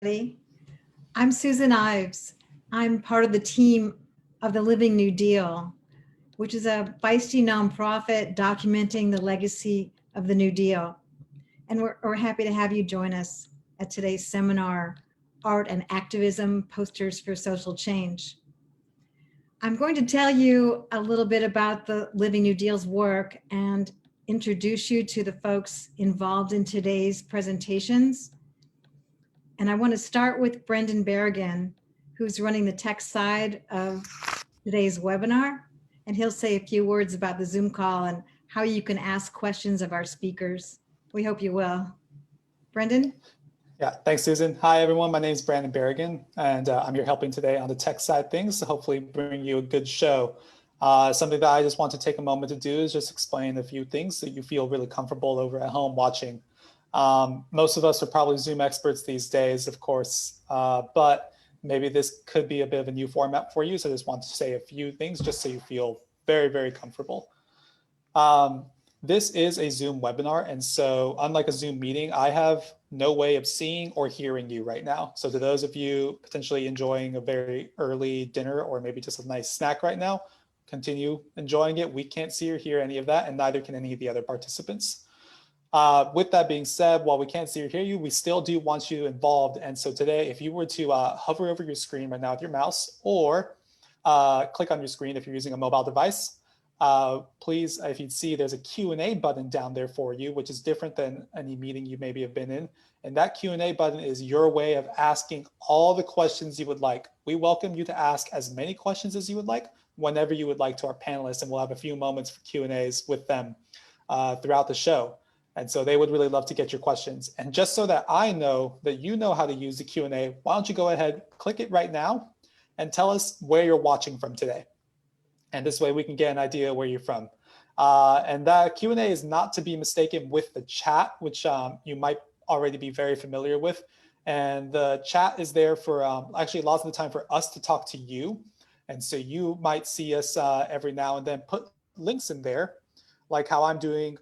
I'm Susan Ives. I'm part of the team of the Living New Deal, which is a feisty nonprofit documenting the legacy of the New Deal. And we're happy to have you join us at today's seminar, Art and Activism, Posters for Social Change. I'm going to tell you a little bit about the Living New Deal's work and introduce you to the folks involved in today's presentations. And I want to start with Brendan Berrigan, who's running the tech side of today's webinar. And he'll say a few words about the Zoom call and how you can ask questions of our speakers. We hope you will. Brendan? Yeah, thanks, Susan. Hi, everyone. My name is Brandon Berrigan, and I'm here helping today on the tech side of things to hopefully bring you a good show. Something that I just want to take a moment to do is just explain a few things that you feel really comfortable over at home watching. Most of us are probably Zoom experts these days, of course, but maybe this could be a bit of a new format for you. So I just want to say a few things just so you feel very, very comfortable. This is a Zoom webinar. And so unlike a Zoom meeting, I have no way of seeing or hearing you right now. So to those of you potentially enjoying a very early dinner or maybe just a nice snack right now, continue enjoying it. We can't see or hear any of that, and neither can any of the other participants. With that being said, while we can't see or hear you, we still do want you involved. And so today, if you were to hover over your screen right now with your mouse or click on your screen if you're using a mobile device, please, if you'd see, there's a Q&A button down there for you, which is different than any meeting you maybe have been in. And that Q&A button is your way of asking all the questions you would like. We welcome you to ask as many questions as you would like, whenever you would like, to our panelists, and we'll have a few moments for Q&As with them throughout the show. And so they would really love to get your questions. And just so that I know that you know how to use the Q&A, why don't you go ahead, click it right now, and tell us where you're watching from today. And this way we can get an idea where you're from. And that Q&A is not to be mistaken with the chat, which you might already be very familiar with. And the chat is there for actually lots of the time for us to talk to you. And so you might see us every now and then put links in there, like how I'm doing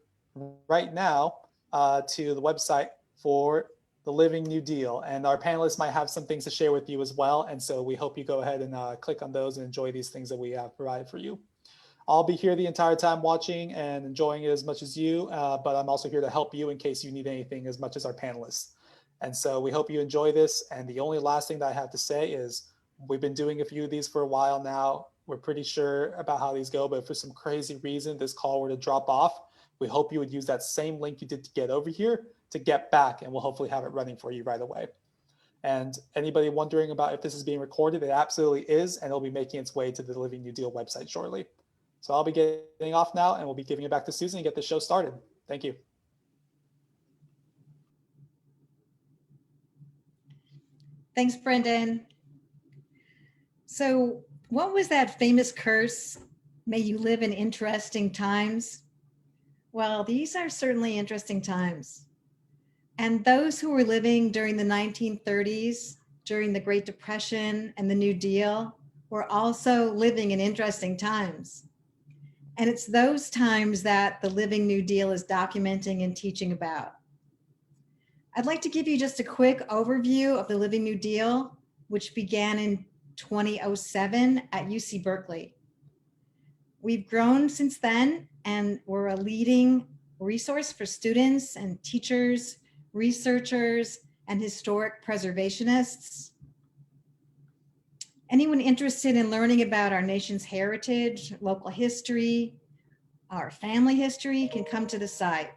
right now to the website for the Living New Deal. And our panelists might have some things to share with you as well. And so we hope you go ahead and click on those and enjoy these things that we have provided for you. I'll be here the entire time watching and enjoying it as much as you, but I'm also here to help you in case you need anything as much as our panelists. And so we hope you enjoy this. And the only last thing that I have to say is we've been doing a few of these for a while now. We're pretty sure about how these go, but if for some crazy reason this call were to drop off, we hope you would use that same link you did to get over here to get back, and we'll hopefully have it running for you right away. And anybody wondering about if this is being recorded, it absolutely is, and it'll be making its way to the Living New Deal website shortly. So I'll be getting off now, and we'll be giving it back to Susan and get the show started. Thank you. Thanks, Brendan. So what was that famous curse, "May you live in interesting times"? Well, these are certainly interesting times. And those who were living during the 1930s, during the Great Depression and the New Deal, were also living in interesting times. And it's those times that the Living New Deal is documenting and teaching about. I'd like to give you just a quick overview of the Living New Deal, which began in 2007 at UC Berkeley. We've grown since then, and we're a leading resource for students and teachers, researchers, and historic preservationists. Anyone interested in learning about our nation's heritage, local history, our family history can come to the site.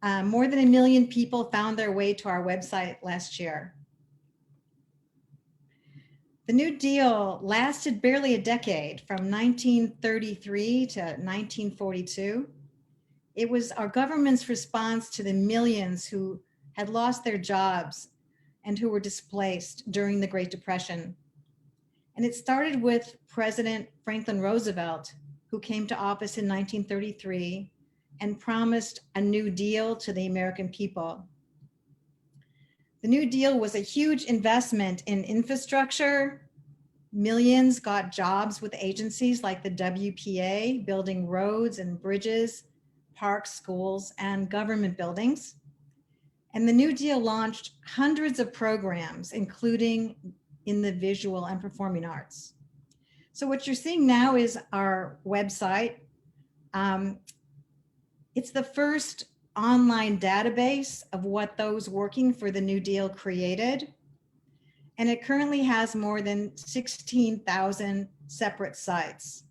More than 1 million people found their way to our website last year. The New Deal lasted barely a decade, from 1933 to 1942. It was our government's response to the millions who had lost their jobs and who were displaced during the Great Depression. And it started with President Franklin Roosevelt, who came to office in 1933 and promised a New Deal to the American people. The New Deal was a huge investment in infrastructure. Millions got jobs with agencies like the WPA, building roads and bridges, parks, schools, and government buildings. And the New Deal launched hundreds of programs, including in the visual and performing arts. So what you're seeing now is our website. It's the first online database of what those working for the New Deal created. And it currently has more than 16,000 separate sites.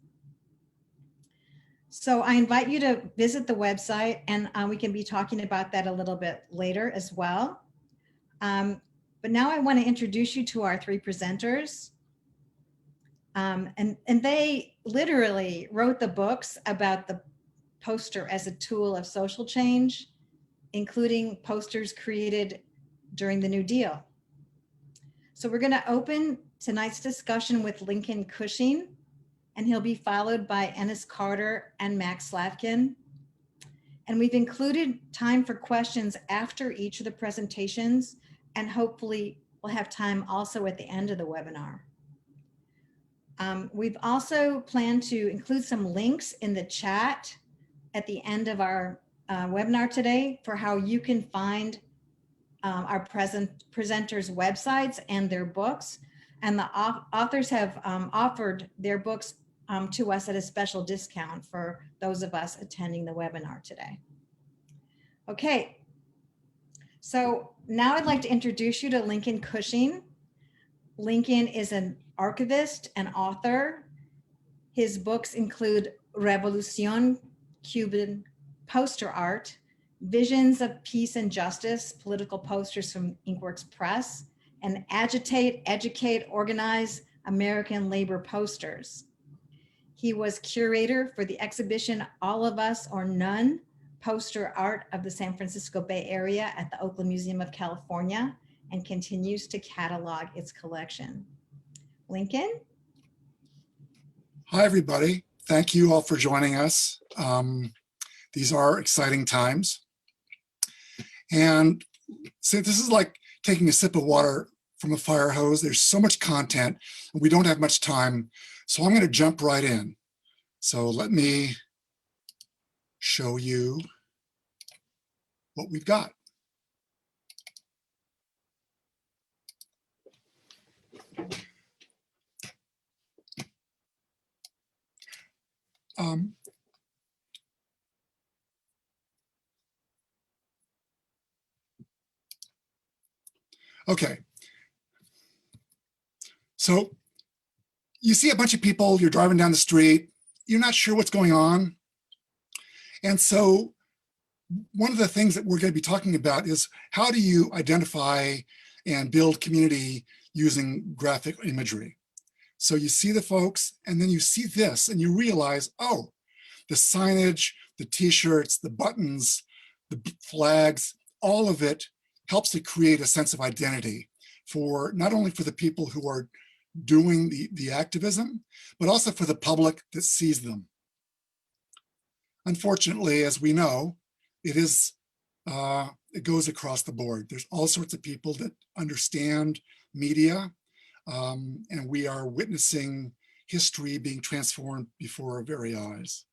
So I invite you to visit the website, and we can be talking about that a little bit later as well. But now I want to introduce you to our three presenters. And they literally wrote the books about the poster as a tool of social change, including posters created during the New Deal. So we're going to open tonight's discussion with Lincoln Cushing, and he'll be followed by Ennis Carter and Max Slavkin. And we've included time for questions after each of the presentations, and hopefully we'll have time also at the end of the webinar. We've also planned to include some links in the chat at the end of our webinar today for how you can find our presenters' websites and their books. And the authors have offered their books to us at a special discount for those of us attending the webinar today. Okay, so now I'd like to introduce you to Lincoln Cushing. Lincoln is an archivist and author. His books include Revolución, Cuban Poster Art, Visions of Peace and Justice, Political Posters from Inkworks Press, and Agitate, Educate, Organize, American Labor Posters. He was curator for the exhibition All of Us or None, Poster Art of the San Francisco Bay Area at the Oakland Museum of California, and continues to catalog its collection. Lincoln? Hi, everybody. Thank you all for joining us. These are exciting times. And so this is like taking a sip of water from a fire hose. There's so much content, and we don't have much time. So I'm going to jump right in. So let me show you what we've got. Okay. So you see a bunch of people, you're driving down the street, you're not sure what's going on. And so one of the things that we're going to be talking about is how do you identify and build community using graphic imagery? So you see the folks, and then you see this, and you realize, oh, the signage, the t-shirts, the buttons, the flags, all of it helps to create a sense of identity for not only for the people who are doing the activism, but also for the public that sees them. Unfortunately, as we know, it goes across the board. There's all sorts of people that understand media, and we are witnessing history being transformed before our very eyes.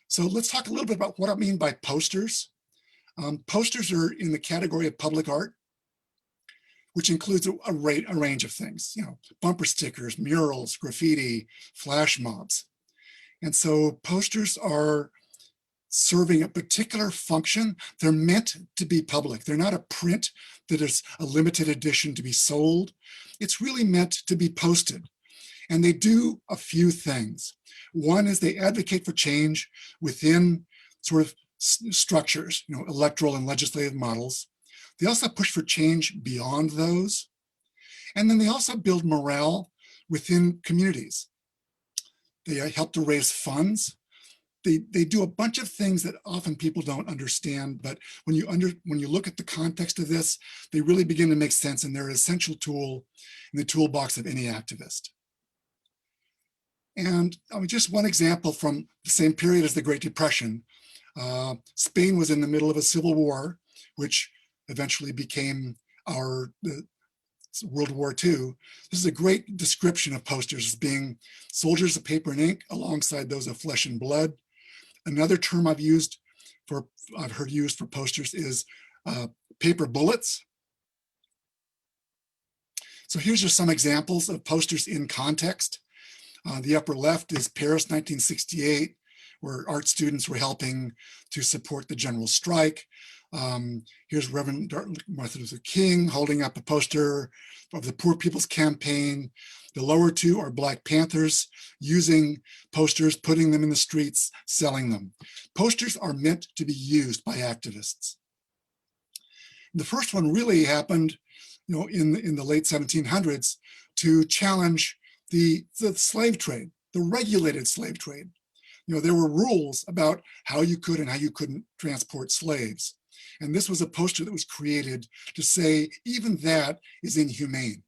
So let's talk a little bit about what I mean by posters. Posters are in the category of public art, which includes a range of things, you know, bumper stickers, murals, graffiti, flash mobs. And so posters are serving a particular function. They're meant to be public. They're not a print that is a limited edition to be sold. It's really meant to be posted. And they do a few things. One is they advocate for change within sort of structures, you know, electoral and legislative models. They also push for change beyond those. And then they also build morale within communities. They help to raise funds. They do a bunch of things that often people don't understand, but when you look at the context of this, they really begin to make sense, and they're an essential tool in the toolbox of any activist. And just one example from the same period as the Great Depression. Spain was in the middle of a civil war, which eventually became World War II. This is a great description of posters as being soldiers of paper and ink alongside those of flesh and blood. Another term I've heard used for posters is paper bullets. So here's just some examples of posters in context. The upper left is Paris 1968, where art students were helping to support the general strike. Here's Reverend Martin Luther King holding up a poster of the Poor People's Campaign. The lower two are Black Panthers using posters, putting them in the streets, selling them. Posters are meant to be used by activists. The first one really happened, in the late 1700s to challenge the slave trade, the regulated slave trade. There were rules about how you could and how you couldn't transport slaves. And this was a poster that was created to say, even that is inhumane.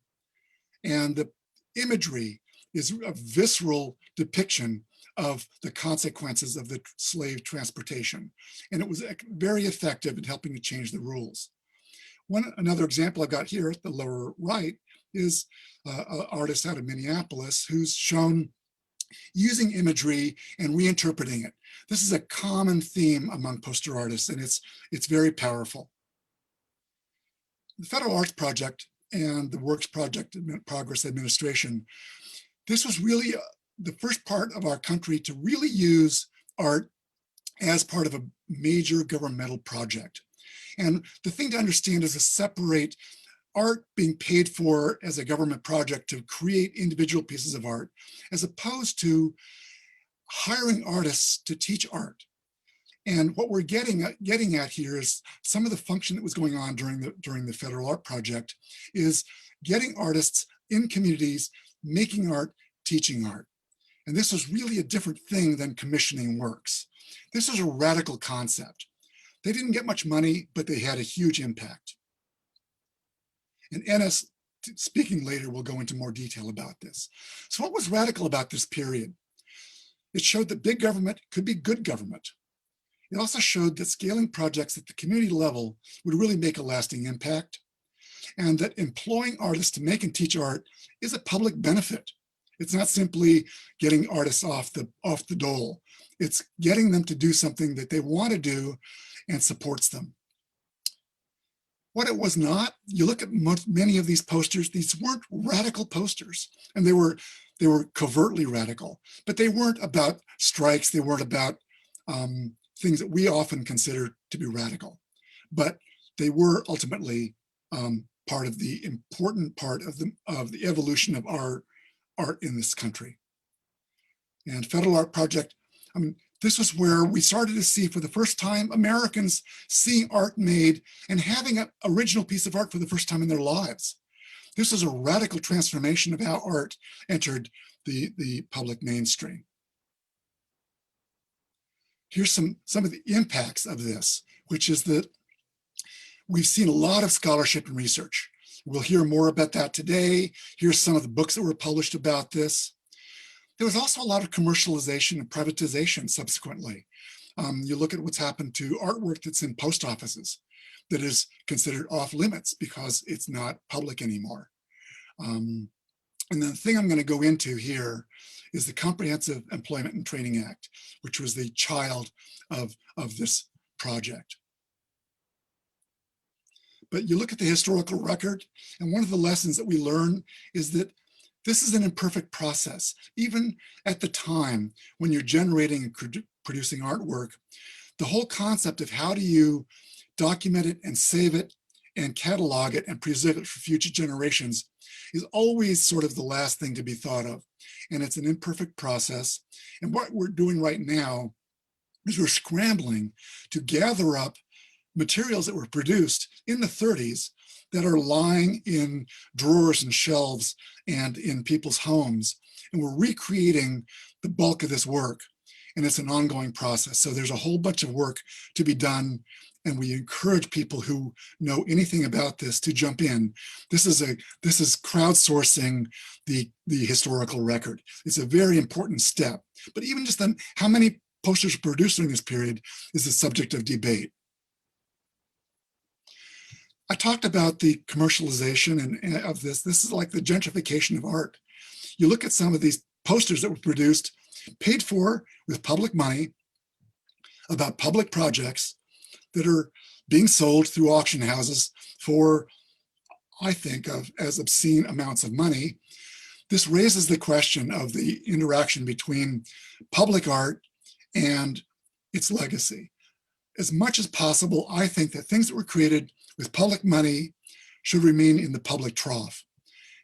And the imagery is a visceral depiction of the consequences of the slave transportation. And it was very effective in helping to change the rules. Another example I've got here at the lower right is an artist out of Minneapolis who's shown using imagery and reinterpreting it. This is a common theme among poster artists, and it's very powerful. The Federal Arts Project and the Works Project Progress Administration, this was really the first part of our country to really use art as part of a major governmental project. And the thing to understand is to separate art being paid for as a government project to create individual pieces of art, as opposed to hiring artists to teach art. And what we're getting at here is some of the function that was going on during the Federal Art Project is getting artists in communities, making art, teaching art. And this was really a different thing than commissioning works. This was a radical concept. They didn't get much money, but they had a huge impact. And Ennis, speaking later, will go into more detail about this. So what was radical about this period? It showed that big government could be good government. It also showed that scaling projects at the community level would really make a lasting impact, and that employing artists to make and teach art is a public benefit. It's not simply getting artists off the dole. It's getting them to do something that they want to do and supports them. What it was not, you look at many of these posters, these weren't radical posters, and they were covertly radical, but they weren't about strikes, they weren't about things that we often consider to be radical, but they were ultimately part of the important part of the evolution of our art in this country. And Federal Art Project, this was where we started to see for the first time Americans seeing art made and having an original piece of art for the first time in their lives. This was a radical transformation of how art entered the public mainstream. Here's some of the impacts of this, which is that we've seen a lot of scholarship and research. We'll hear more about that today. Here's some of the books that were published about this. There was also a lot of commercialization and privatization subsequently. You look at what's happened to artwork that's in post offices that is considered off limits because it's not public anymore. And the thing I'm going to go into here is the Comprehensive Employment and Training Act, which was the child of this project. But you look at the historical record, and one of the lessons that we learn is that this is an imperfect process. Even at the time when you're generating and producing artwork, the whole concept of how do you document it and save it and catalog it and preserve it for future generations is always sort of the last thing to be thought of. And it's an imperfect process. And what we're doing right now is we're scrambling to gather up materials that were produced in the 30s that are lying in drawers and shelves and in people's homes. And we're recreating the bulk of this work. And it's an ongoing process. So there's a whole bunch of work to be done. And we encourage people who know anything about this to jump in. This is crowdsourcing the historical record. It's a very important step. But even just then, how many posters were produced during this period is a subject of debate. I talked about the commercialization of this. This is like the gentrification of art. You look at some of these posters that were produced, paid for with public money, about public projects that are being sold through auction houses for, I think, of as obscene amounts of money. This raises the question of the interaction between public art and its legacy. As much as possible, I think that things that were created with public money should remain in the public trough.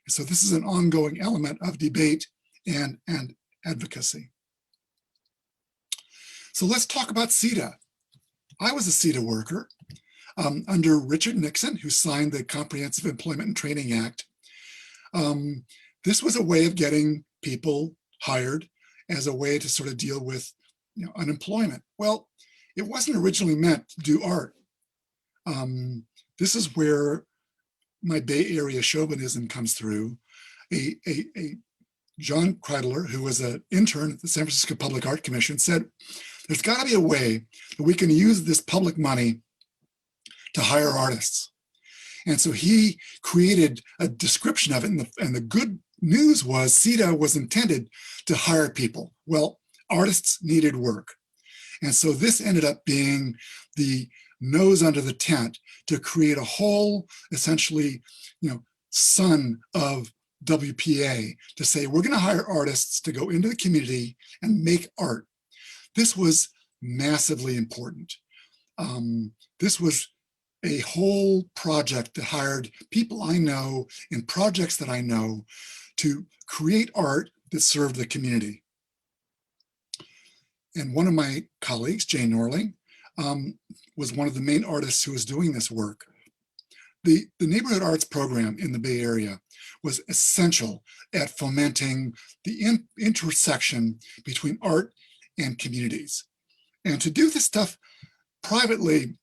So this is an ongoing element of debate and advocacy. So let's talk about CETA. I was a CETA worker under Richard Nixon, who signed the Comprehensive Employment and Training Act. This was a way of getting people hired as a way to sort of deal with, unemployment. Well, it wasn't originally meant to do art. This is where my Bay Area chauvinism comes through. A John Kreidler, who was an intern at the San Francisco Public Art Commission, said, there's got to be a way that we can use this public money to hire artists. And so he created a description of it. And the good news was CETA was intended to hire people. Well, artists needed work. And so this ended up being the nose under the tent to create a whole, essentially, son of WPA, to say, we're going to hire artists to go into the community and make art. This was massively important. This was a whole project that hired people I know in projects that I know to create art that served the community. And one of my colleagues, Jane Norling, was one of the main artists who was doing this work. The neighborhood arts program in the Bay Area was essential at fomenting the intersection between art and communities. And to do this stuff privately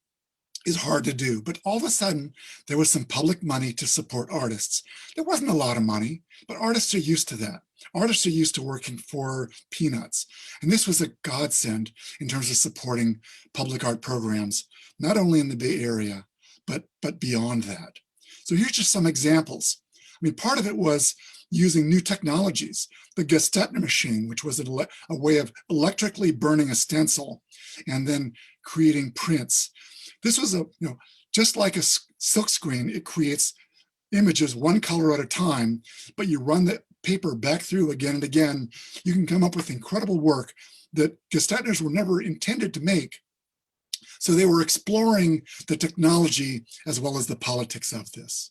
is hard to do, but all of a sudden there was some public money to support artists. There wasn't a lot of money, but artists are used to that. Artists are used to working for peanuts. And this was a godsend in terms of supporting public art programs, not only in the Bay Area, but beyond that. So here's just some examples. I mean, part of it was using new technologies. The Gestetner machine, which was a way of electrically burning a stencil and then creating prints. This was just like a silk screen, it creates images one color at a time, but you run the paper back through again and again, you can come up with incredible work that Gestetners were never intended to make. So they were exploring the technology as well as the politics of this.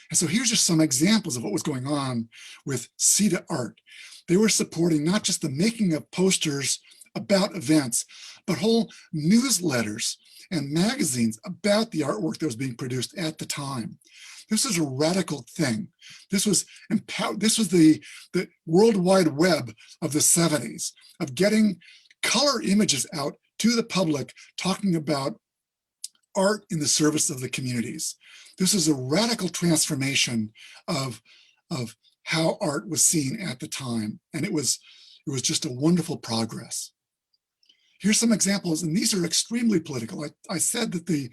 And so here's just some examples of what was going on with CETA art. They were supporting not just the making of posters about events, but whole newsletters and magazines about the artwork that was being produced at the time. This is a radical thing. This was the World Wide Web of the 70s, of getting color images out to the public, talking about art in the service of the communities. This is a radical transformation of how art was seen at the time. And it was just a wonderful progress. Here's some examples, and these are extremely political. I said that the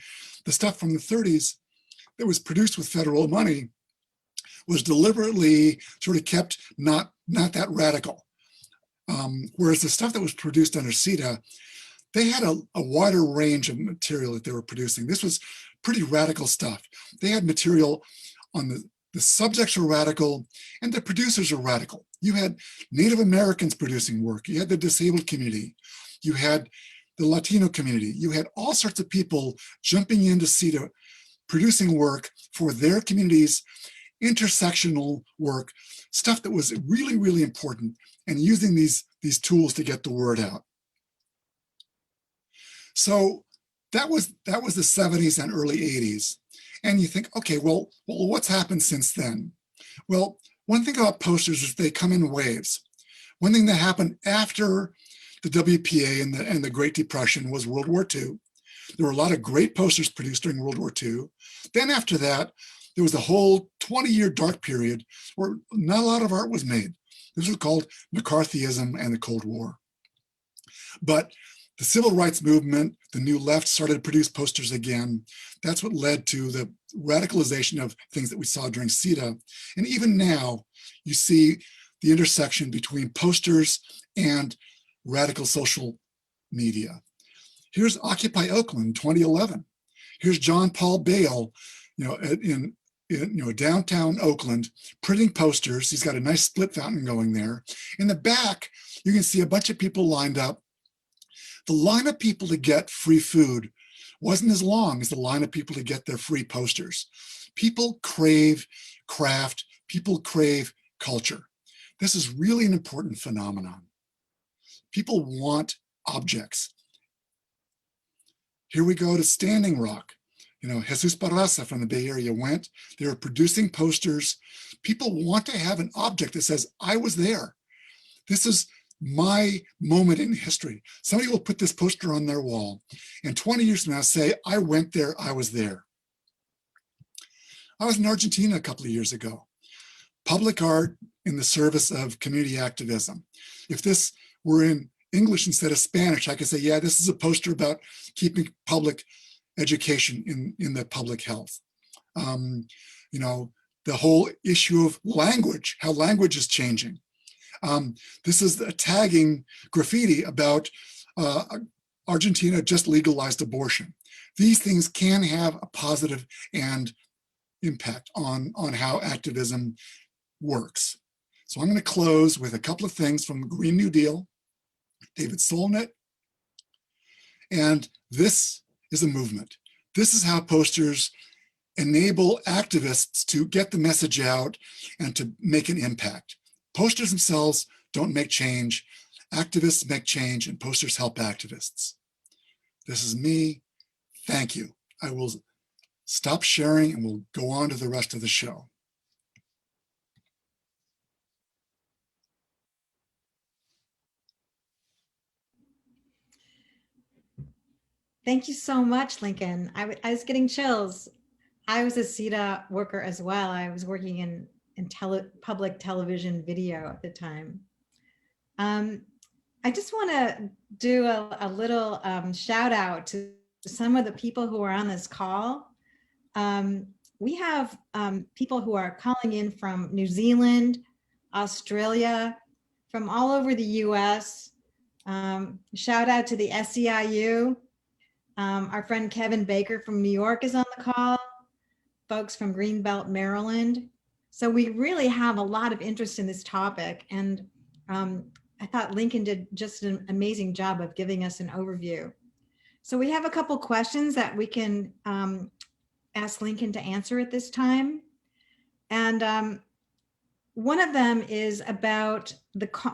stuff from the 30s that was produced with federal money was deliberately sort of kept not that radical. Whereas the stuff that was produced under CETA, they had a wider range of material that they were producing. This was pretty radical stuff. They had material on the subjects were radical and the producers were radical. You had Native Americans producing work. You had the disabled community. You had the Latino community. You had all sorts of people jumping into CETA, producing work for their communities, intersectional work, stuff that was really, really important, and using these tools to get the word out. So that was the 70s and early 80s. And you think, okay, well, what's happened since then? Well, one thing about posters is they come in waves. One thing that happened after the WPA and the Great Depression was World War II. There were a lot of great posters produced during World War II. Then after that, there was a whole 20-year dark period where not a lot of art was made. This was called McCarthyism and the Cold War. But the civil rights movement, the New Left, started to produce posters again. That's what led to the radicalization of things that we saw during CETA. And even now, you see the intersection between posters and radical social media. Here's Occupy Oakland 2011. Here's John Paul Bale, in downtown Oakland, printing posters. He's got a nice split fountain going there. In the back, you can see a bunch of people lined up. The line of people to get free food wasn't as long as the line of people to get their free posters. People crave craft, people crave culture. This is really an important phenomenon. People want objects. Here we go to Standing Rock. Jesus Barraza from the Bay Area went. They were producing posters. People want to have an object that says, I was there. This is my moment in history. Somebody will put this poster on their wall and 20 years from now say, I went there, I was there. I was in Argentina a couple of years ago. Public art in the service of community activism. If this were in English instead of Spanish, I could say, yeah, this is a poster about keeping public education in the public health. The whole issue of language, how language is changing. This is a tagging graffiti about Argentina just legalized abortion. These things can have a positive and impact on how activism works. So I'm going to close with a couple of things from the Green New Deal, David Solnit, and this is a movement. This is how posters enable activists to get the message out and to make an impact. Posters themselves don't make change. Activists make change, and posters help activists. This is me. Thank you. I will stop sharing and we'll go on to the rest of the show. Thank you so much, Lincoln. I was getting chills. I was a CETA worker as well. I was working in public television video at the time. I just want to do a little shout out to some of the people who are on this call. We have people who are calling in from New Zealand, Australia, from all over the US. Shout out to the SEIU. Our friend Kevin Baker from New York is on the call, folks from Greenbelt, Maryland. So we really have a lot of interest in this topic. And I thought Lincoln did just an amazing job of giving us an overview. So we have a couple questions that we can ask Lincoln to answer at this time. And one of them is about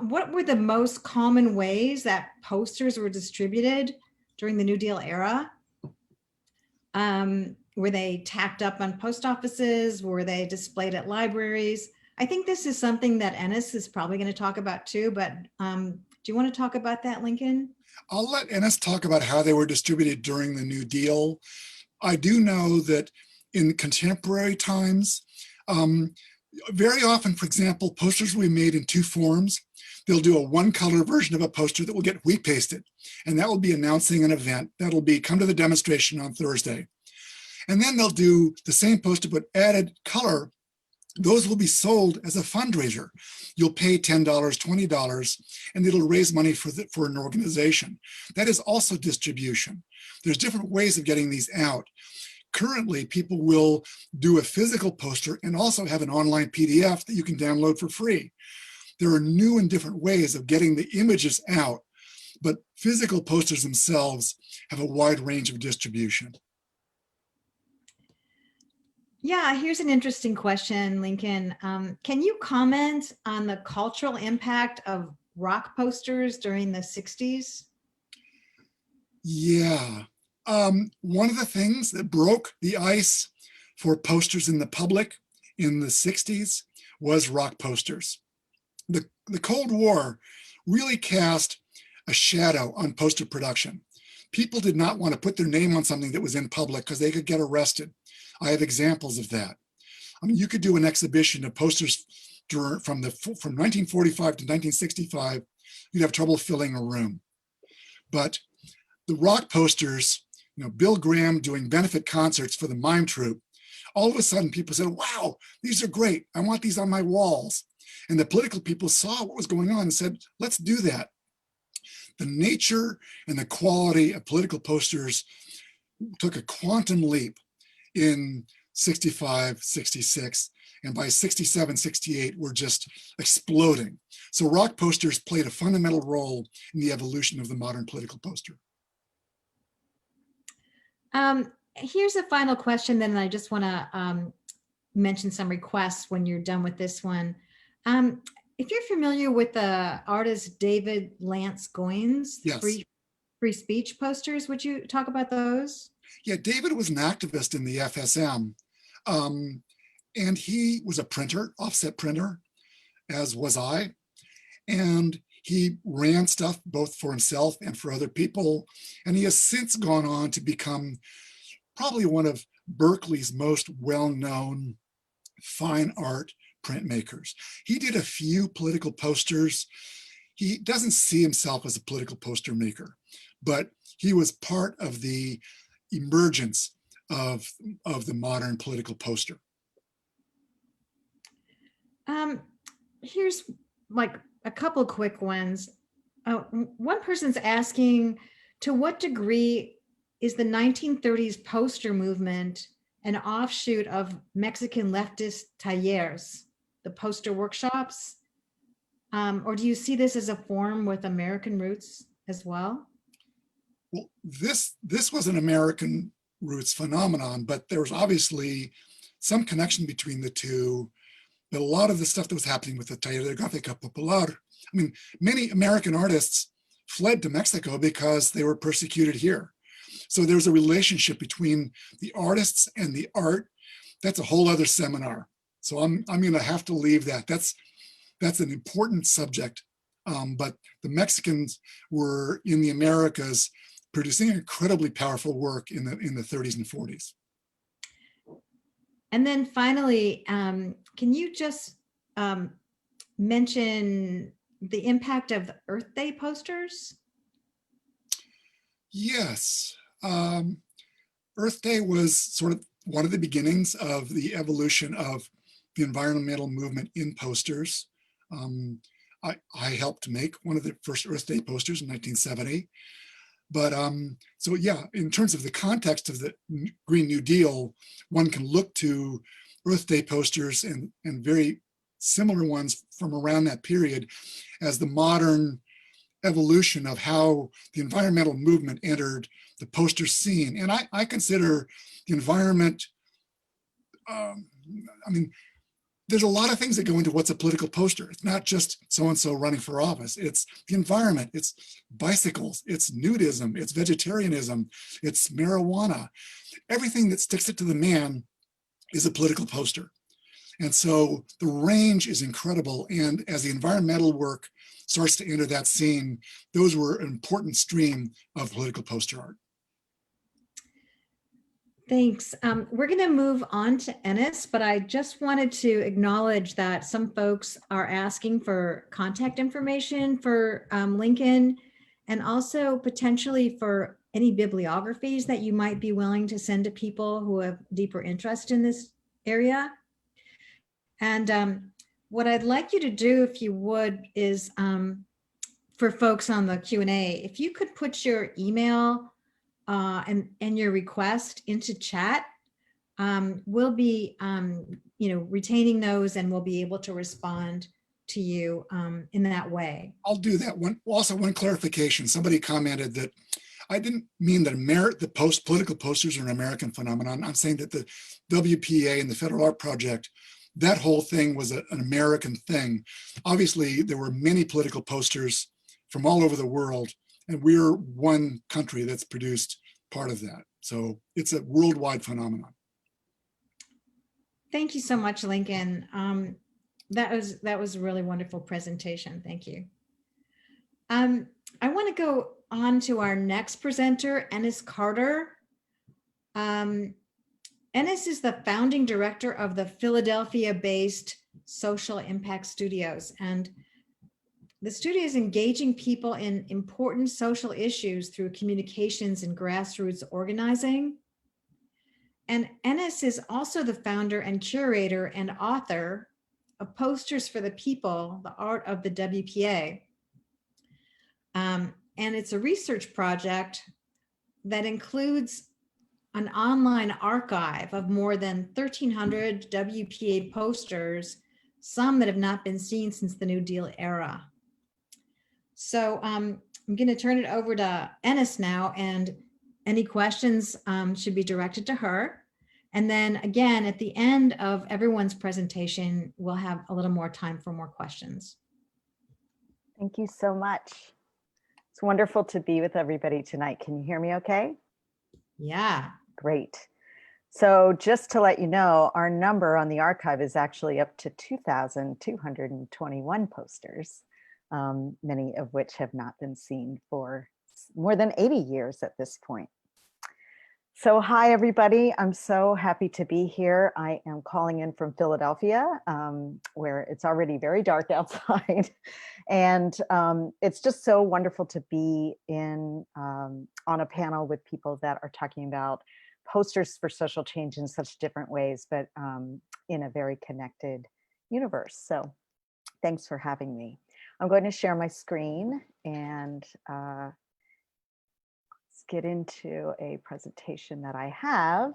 what were the most common ways that posters were distributed during the New Deal era? Were they tacked up on post offices? Were they displayed at libraries? I think this is something that Ennis is probably going to talk about too, but do you want to talk about that, Lincoln? I'll let Ennis talk about how they were distributed during the New Deal. I do know that in contemporary times, very often, for example, posters will be made in two forms. They'll do a one-color version of a poster that will get wheat pasted, and that will be announcing an event. That'll be come to the demonstration on Thursday. And then they'll do the same poster but added color. Those will be sold as a fundraiser. You'll pay $10, $20, and it'll raise money for an organization. That is also distribution. There's different ways of getting these out. Currently, people will do a physical poster and also have an online PDF that you can download for free. There are new and different ways of getting the images out, but physical posters themselves have a wide range of distribution. Yeah, here's an interesting question, Lincoln. Can you comment on the cultural impact of rock posters during the 60s? Yeah. One of the things that broke the ice for posters in the public in the 60s was rock posters. The Cold War really cast a shadow on poster production. People did not want to put their name on something that was in public because they could get arrested. I have examples of that. I mean, you could do an exhibition of posters from 1945 to 1965. You'd have trouble filling a room. But the rock posters, Bill Graham doing benefit concerts for the mime troupe, all of a sudden people said, wow, these are great. I want these on my walls. And the political people saw what was going on and said, let's do that. the nature and the quality of political posters took a quantum leap in 65, 66, and by 67, 68, we're just exploding. So rock posters played a fundamental role in the evolution of the modern political poster. Here's a final question, then I just want to mention some requests when you're done with this one. If you're familiar with the artist David Lance Goins, Yes. free speech posters, would you talk about those? Yeah, David was an activist in the FSM, and he was a printer, offset printer, as was I. And he ran stuff both for himself and for other people. And he has since gone on to become probably one of Berkeley's most well-known fine art printmakers. He did a few political posters. He doesn't see himself as a political poster maker, but he was part of the emergence of the modern political poster. Here's like a couple quick ones. One person's asking, to what degree is the 1930s poster movement an offshoot of Mexican leftist talleres, the poster workshops? Or do you see this as a form with American roots as well? Well, this was an American roots phenomenon, but there was obviously some connection between the two. But a lot of the stuff that was happening with the Taller Gráfica Popular, I mean, many American artists fled to Mexico because they were persecuted here. So there's a relationship between the artists and the art. That's a whole other seminar. So I'm going to have to leave that. That's an important subject. But the Mexicans were in the Americas producing incredibly powerful work in the 30s and 40s. And then finally, can you just mention the impact of the Earth Day posters? Yes. Earth Day was sort of one of the beginnings of the evolution of the environmental movement in posters. I helped make one of the first Earth Day posters in 1970. But so yeah, in terms of the context of the Green New Deal, one can look to Earth Day posters and very similar ones from around that period as the modern evolution of how the environmental movement entered the poster scene. And I consider the environment, I mean, there's a lot of things that go into what's a political poster. It's not just so-and-so running for office. It's the environment, it's bicycles, it's nudism, it's vegetarianism, it's marijuana. Everything that sticks it to the man is a political poster. And so the range is incredible. And as the environmental work starts to enter that scene, those were an important stream of political poster art. Thanks. We're going to move on to Ennis, but I just wanted to acknowledge that some folks are asking for contact information for Lincoln, and also potentially for any bibliographies that you might be willing to send to people who have deeper interest in this area. And what I'd like you to do, if you would, is for folks on the Q&A, if you could put your email and your request into chat, we'll be retaining those, and we'll be able to respond to you in that way. I'll do that. Also, one clarification. Somebody commented that I didn't mean that the political posters are an American phenomenon. I'm saying that the WPA and the Federal Art Project, that whole thing was an American thing. Obviously, there were many political posters from all over the world, and we're one country that's produced part of that. So it's a worldwide phenomenon. Thank you so much, Lincoln. That was a really wonderful presentation. Thank you. I want to go on to our next presenter, Ennis Carter. Ennis is the founding director of the Philadelphia-based Social Impact Studios, and the studio is engaging people in important social issues through communications and grassroots organizing. And Ennis is also the founder and curator and author of Posters for the People, the Art of the WPA. And it's a research project that includes an online archive of more than 1,300 WPA posters, some that have not been seen since the New Deal era. So I'm going to turn it over to Ennis now, and any questions should be directed to her. And then again, at the end of everyone's presentation, we'll have a little more time for more questions. Thank you so much. It's wonderful to be with everybody tonight. Can you hear me okay? Yeah. Great. So just to let you know, our number on the archive is actually up to 2,221 posters, many of which have not been seen for more than 80 years at this point. So hi, everybody. I'm so happy to be here. I am calling in from Philadelphia, where it's already very dark outside. And it's just so wonderful to be in on a panel with people that are talking about posters for social change in such different ways, but in a very connected universe. So thanks for having me. I'm going to share my screen and get into a presentation that I have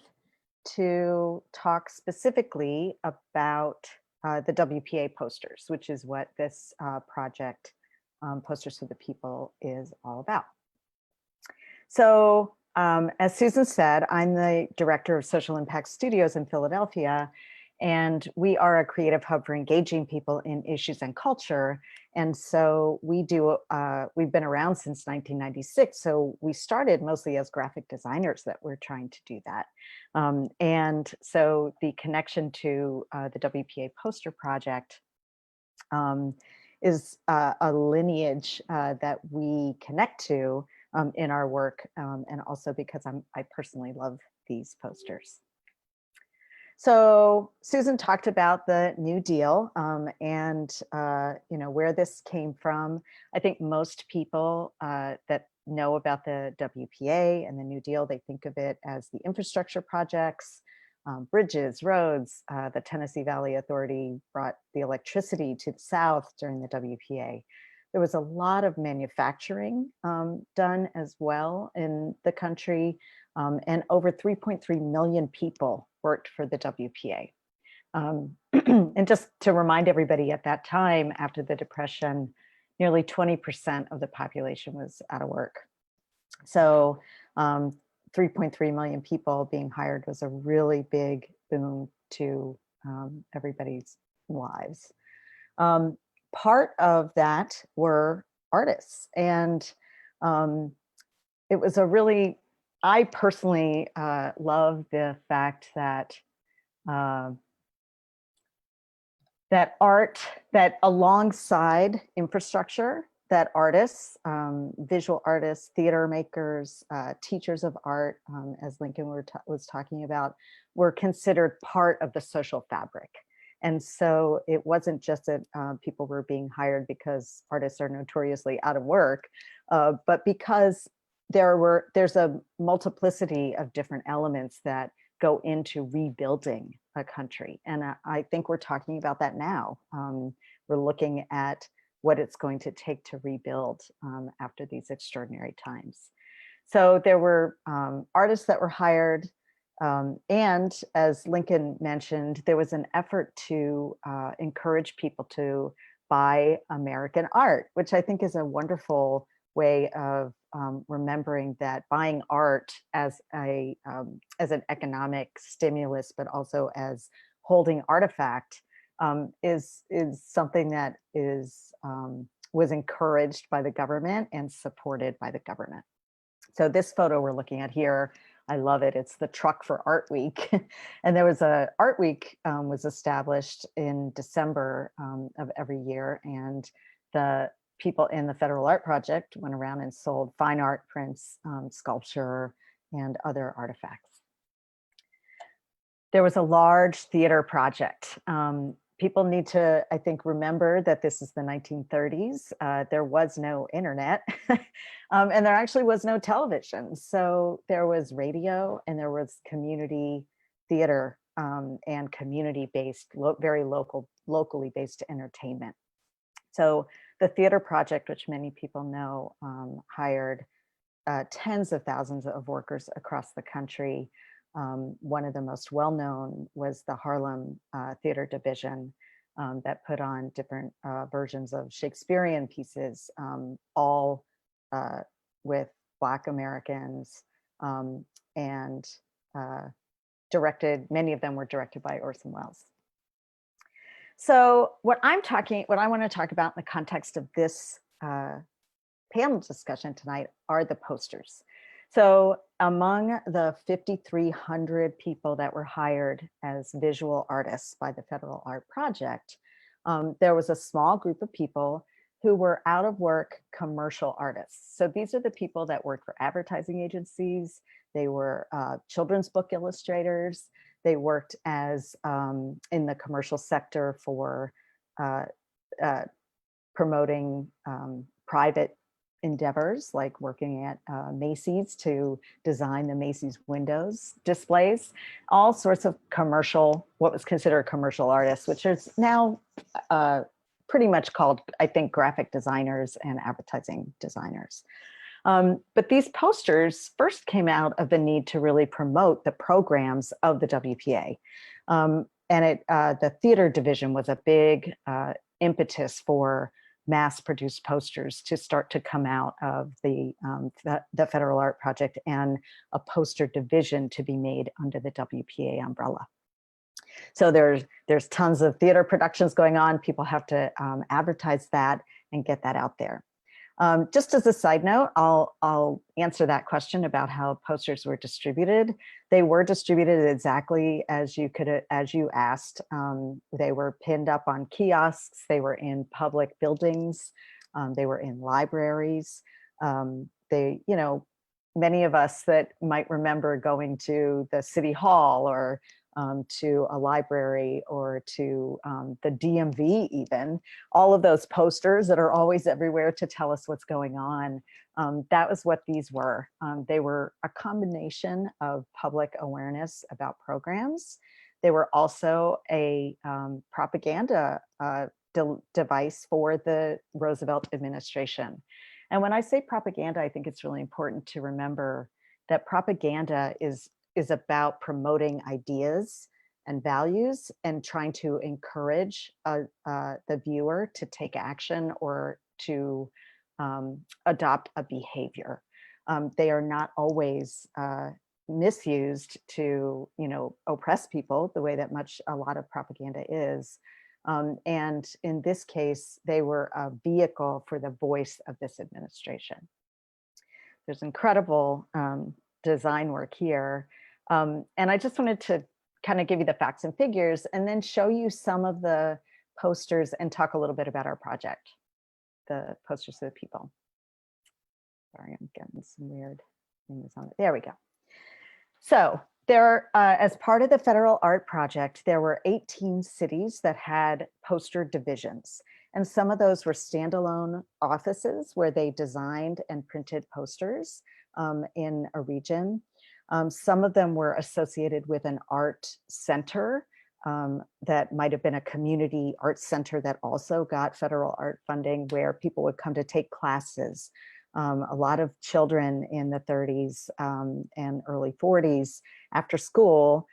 to talk specifically about the WPA posters, which is what this project, Posters for the People, is all about. So as Susan said, I'm the director of Social Impact Studios in Philadelphia, and we are a creative hub for engaging people in issues and culture. And so we do, we've been around since 1996. So we started mostly as graphic designers that were trying to do that. And so the connection to the WPA Poster Project is a lineage that we connect to in our work, and also because I personally love these posters. So Susan talked about the New Deal and you know, where this came from. I think most people that know about the WPA and the New Deal, they think of it as the infrastructure projects, bridges, roads. The Tennessee Valley Authority brought the electricity to the South during the WPA. There was a lot of manufacturing done as well in the country, and over 3.3 million people worked for the WPA. And just to remind everybody, at that time, after the Depression, nearly 20% of the population was out of work. So 3.3 million people being hired was a really big boon to everybody's lives. Part of that were artists, and it was a really, I personally love the fact that that art, that alongside infrastructure, that artists, visual artists, theater makers, teachers of art, as Lincoln was talking about, were considered part of the social fabric. And so it wasn't just that people were being hired because artists are notoriously out of work, but because there's a multiplicity of different elements that go into rebuilding a country. And I think we're talking about that now. We're looking at what it's going to take to rebuild after these extraordinary times. So there were artists that were hired, and as Lincoln mentioned, there was an effort to encourage people to buy American art, which I think is a wonderful way of remembering that buying art as an economic stimulus, but also as holding artifact, is something that was encouraged by the government and supported by the government. So this photo we're looking at here, I love it. It's the truck for Art Week. And there was a Art Week was established in December of every year. And the people in the Federal Art Project went around and sold fine art, prints, sculpture, and other artifacts. There was a large theater project. People need to, I think, remember that this is the 1930s. There was no internet, and there actually was no television. So there was radio and there was community theater and community-based, very locally based entertainment. So The Theater Project, which many people know, hired tens of thousands of workers across the country. One of the most well-known was the Harlem Theater Division that put on different versions of Shakespearean pieces, all with Black Americans, and many of them were directed by Orson Welles. So what I want to talk about in the context of this panel discussion tonight are the posters. So among the 5,300 people that were hired as visual artists by the Federal Art Project, there was a small group of people who were out of work commercial artists. So these are the people that worked for advertising agencies. They were children's book illustrators. They worked as in the commercial sector for promoting private endeavors, like working at Macy's to design the Macy's windows displays, all sorts of commercial, what was considered commercial artists, which is now pretty much called, I think, graphic designers and advertising designers. But these posters first came out of the need to really promote the programs of the WPA. And the theater division was a big impetus for mass-produced posters to start to come out of the Federal Art Project, and a poster division to be made under the WPA umbrella. So there's tons of theater productions going on. People have to advertise that and get that out there. Just as a side note, I'll answer that question about how posters were distributed. They were distributed exactly as you asked. They were pinned up on kiosks. They were in public buildings. They were in libraries. Many of us that might remember going to the city hall or to a library or to the DMV even, all of those posters that are always everywhere to tell us what's going on. That was what these were. They were a combination of public awareness about programs. They were also a propaganda device for the Roosevelt administration. And when I say propaganda, I think it's really important to remember that propaganda is about promoting ideas and values and trying to encourage the viewer to take action or to adopt a behavior. They are not always misused to, oppress people the way that a lot of propaganda is. And in this case, they were a vehicle for the voice of this administration. There's incredible design work here. And I just wanted to kind of give you the facts and figures and then show you some of the posters and talk a little bit about our project, the posters for the people. Sorry, I'm getting some weird things on it. There we go. So there, as part of the Federal Art Project, there were 18 cities that had poster divisions. And some of those were standalone offices where they designed and printed posters in a region. Some of them were associated with an art center that might have been a community art center that also got federal art funding, where people would come to take classes. A lot of children in the 30s and early 40s after school,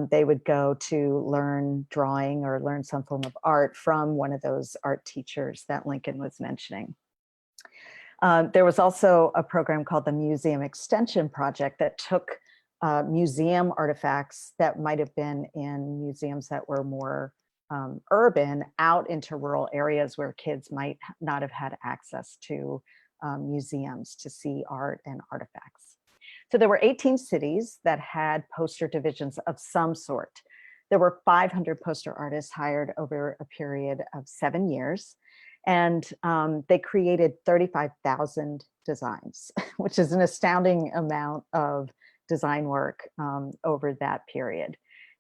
they would go to learn drawing or learn some form of art from one of those art teachers that Lincoln was mentioning. There was also a program called the Museum Extension Project that took museum artifacts that might have been in museums that were more urban out into rural areas where kids might not have had access to museums to see art and artifacts. So there were 18 cities that had poster divisions of some sort. There were 500 poster artists hired over a period of 7 years. And they created 35,000 designs, which is an astounding amount of design work over that period.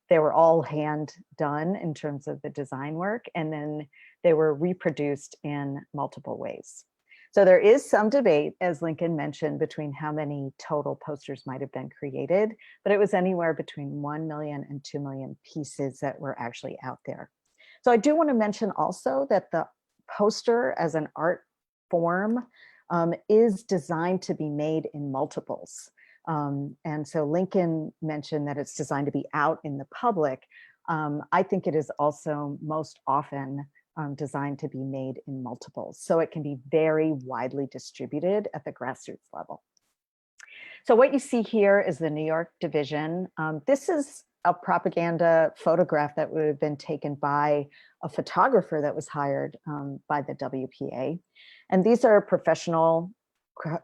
They were all hand done in terms of the design work, and then they were reproduced in multiple ways. So there is some debate, as Lincoln mentioned, between how many total posters might have been created, but it was anywhere between 1 million and 2 million pieces that were actually out there. So I do want to mention also that the poster as an art form is designed to be made in multiples. And so Lincoln mentioned that it's designed to be out in the public. I think it is also most often designed to be made in multiples. So it can be very widely distributed at the grassroots level. So what you see here is the New York division. This is a propaganda photograph that would have been taken by a photographer that was hired by the WPA. And these are professional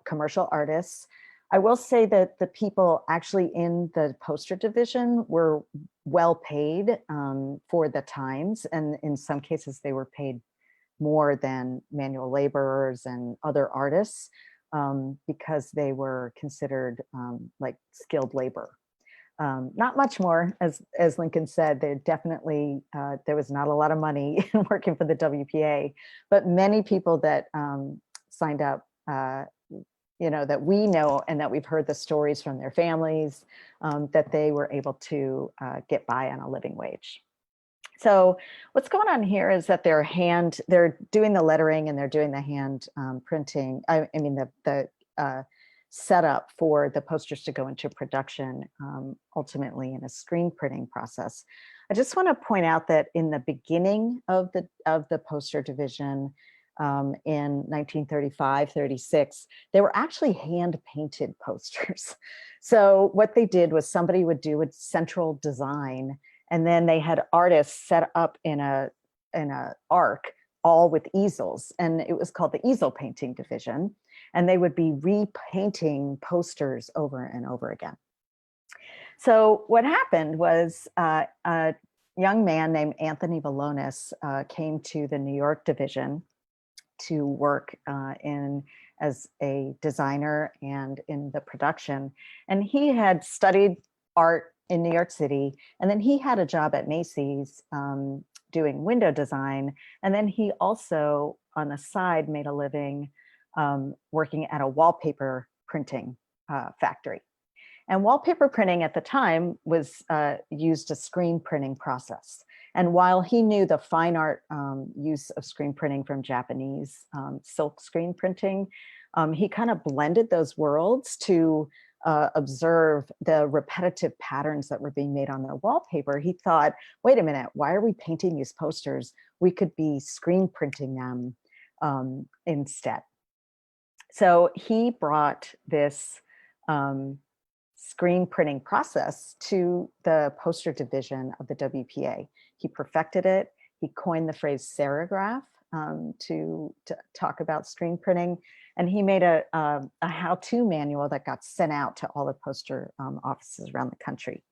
commercial artists. I will say that the people actually in the poster division were well paid for the times. And in some cases, they were paid more than manual laborers and other artists because they were considered like skilled labor. Not much more, as Lincoln said, there definitely, there was not a lot of money in working for the WPA, but many people that signed up, that we know and that we've heard the stories from their families, that they were able to get by on a living wage. So what's going on here is that they're doing the lettering and they're doing the hand printing. I mean, the setup for the posters to go into production, ultimately in a screen printing process. I just want to point out that in the beginning of the poster division in 1935-36, they were actually hand painted posters. So what they did was somebody would do a central design, and then they had artists set up in a arc, all with easels, and it was called the easel painting division. And they would be repainting posters over and over again. So what happened was a young man named Anthony Valonis came to the New York division to work as a designer and in the production. And he had studied art in New York City. And then he had a job at Macy's doing window design. And then he also, on the side, made a living working at a wallpaper printing factory. And wallpaper printing at the time was used a screen printing process. And while he knew the fine art use of screen printing from Japanese silk screen printing, he kind of blended those worlds to observe the repetitive patterns that were being made on the wallpaper. He thought, wait a minute, why are we painting these posters? We could be screen printing them instead. So he brought this screen printing process to the poster division of the WPA. He perfected it. He coined the phrase serigraph to talk about screen printing. And he made a how-to manual that got sent out to all the poster offices around the country.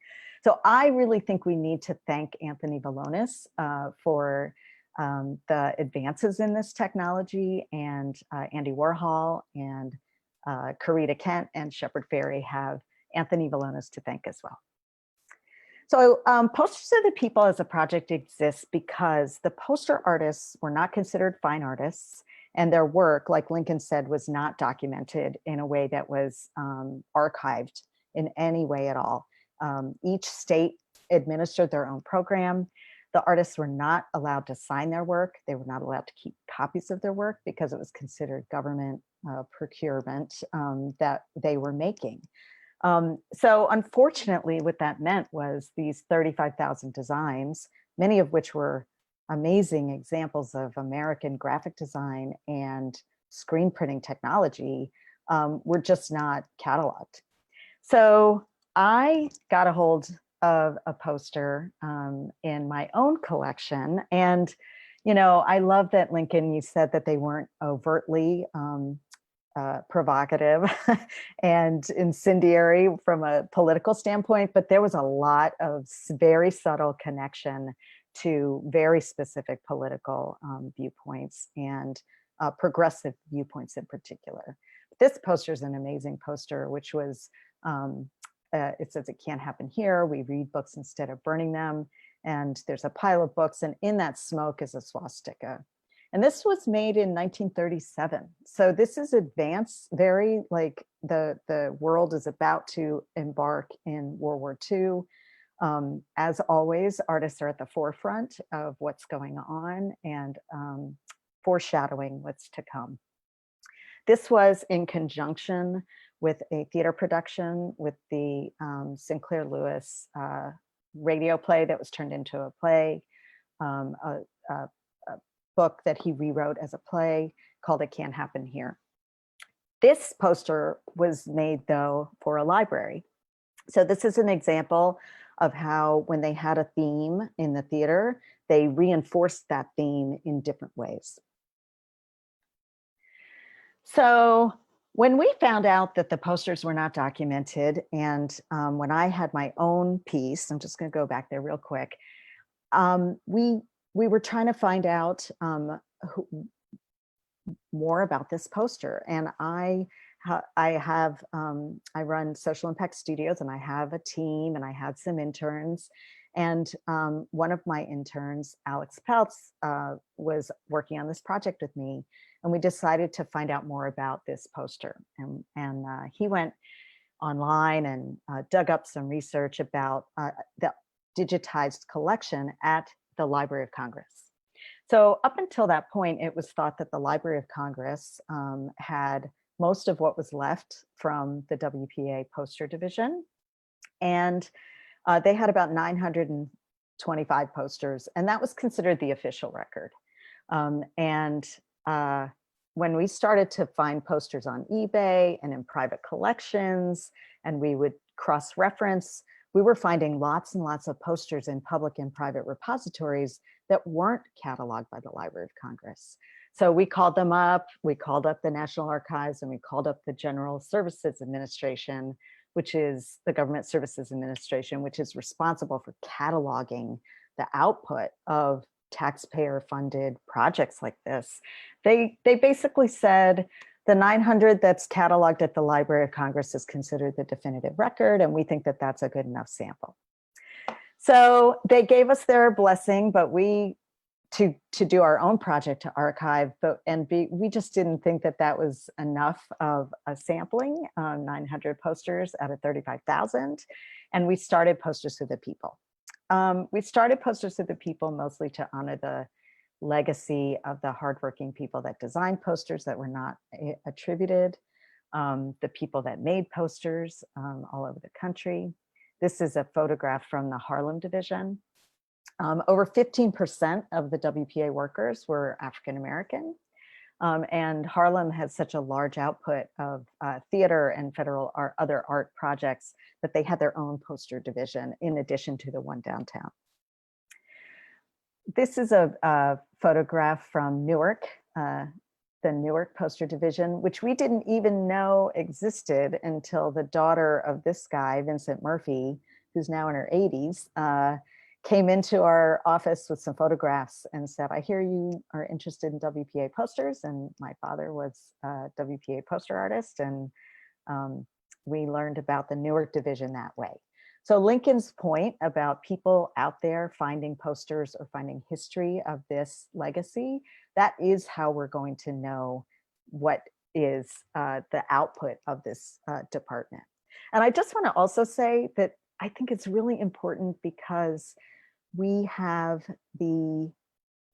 So I really think we need to thank Anthony Valonis for the advances in this technology, and Andy Warhol and Corita Kent and Shepard Fairey have Anthony Valonis to thank as well. So Posters of the People as a project exists because the poster artists were not considered fine artists, and their work, like Lincoln said, was not documented in a way that was archived in any way at all. Each state administered their own program. The artists were not allowed to sign their work. They were not allowed to keep copies of their work because it was considered government procurement that they were making. So unfortunately, what that meant was these 35,000 designs, many of which were amazing examples of American graphic design and screen printing technology, were just not cataloged. So I got a hold of a poster in my own collection. And, I love that, Lincoln, you said that they weren't overtly provocative and incendiary from a political standpoint, but there was a lot of very subtle connection to very specific political viewpoints and progressive viewpoints in particular. This poster is an amazing poster, which was, it says it can't happen here. We read books instead of burning them. And there's a pile of books, and in that smoke is a swastika. And this was made in 1937. So this is advanced, very like the world is about to embark in World War II. As always, artists are at the forefront of what's going on. And foreshadowing what's to come. This was in conjunction with a theater production with the Sinclair Lewis radio play that was turned into a play, a book that he rewrote as a play called It Can't Happen Here. This poster was made, though, for a library. So this is an example of how when they had a theme in the theater, they reinforced that theme in different ways. So when we found out that the posters were not documented, and when I had my own piece, I'm just going to go back there real quick, we were trying to find out more about this poster. And I run Social Impact Studios, and I have a team, and I had some interns. And one of my interns, Alex Peltz, was working on this project with me. And we decided to find out more about this poster. And he went online and dug up some research about the digitized collection at the Library of Congress. So up until that point, it was thought that the Library of Congress had most of what was left from the WPA poster division. And they had about 925 posters, and that was considered the official record. When we started to find posters on eBay and in private collections, and we would cross-reference, we were finding lots and lots of posters in public and private repositories that weren't cataloged by the Library of Congress. So we called them up, we called up the National Archives, and we called up the General Services Administration, which is the Government Services Administration, which is responsible for cataloging the output of taxpayer-funded projects like this. They basically said the 900 that's cataloged at the Library of Congress is considered the definitive record, and we think that that's a good enough sample. So they gave us their blessing, but we to do our own project to archive, we just didn't think that that was enough of a sampling, 900 posters out of 35,000, and we started Posters for the People. We started Posters for the People mostly to honor the legacy of the hardworking people that designed posters that were not attributed, the people that made posters all over the country. This is a photograph from the Harlem division. Over 15% of the WPA workers were African-American, and Harlem has such a large output of theater and federal other art projects that they had their own poster division in addition to the one downtown. This is a photograph from Newark, the Newark poster division, which we didn't even know existed until the daughter of this guy, Vincent Murphy, who's now in her 80s, came into our office with some photographs and said, I hear you are interested in WPA posters. And my father was a WPA poster artist, and we learned about the Newark division that way. So Lincoln's point about people out there finding posters or finding history of this legacy, that is how we're going to know what is the output of this department. And I just want to also say that I think it's really important because we have the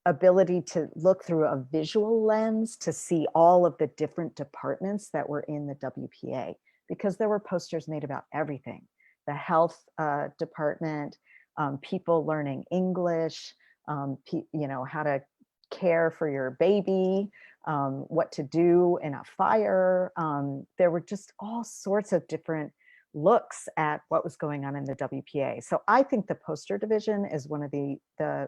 ability to look through a visual lens to see all of the different departments that were in the WPA, because there were posters made about everything. The health department, people learning English, how to care for your baby, what to do in a fire. There were just all sorts of different looks at what was going on in the WPA. So I think the poster division is one of the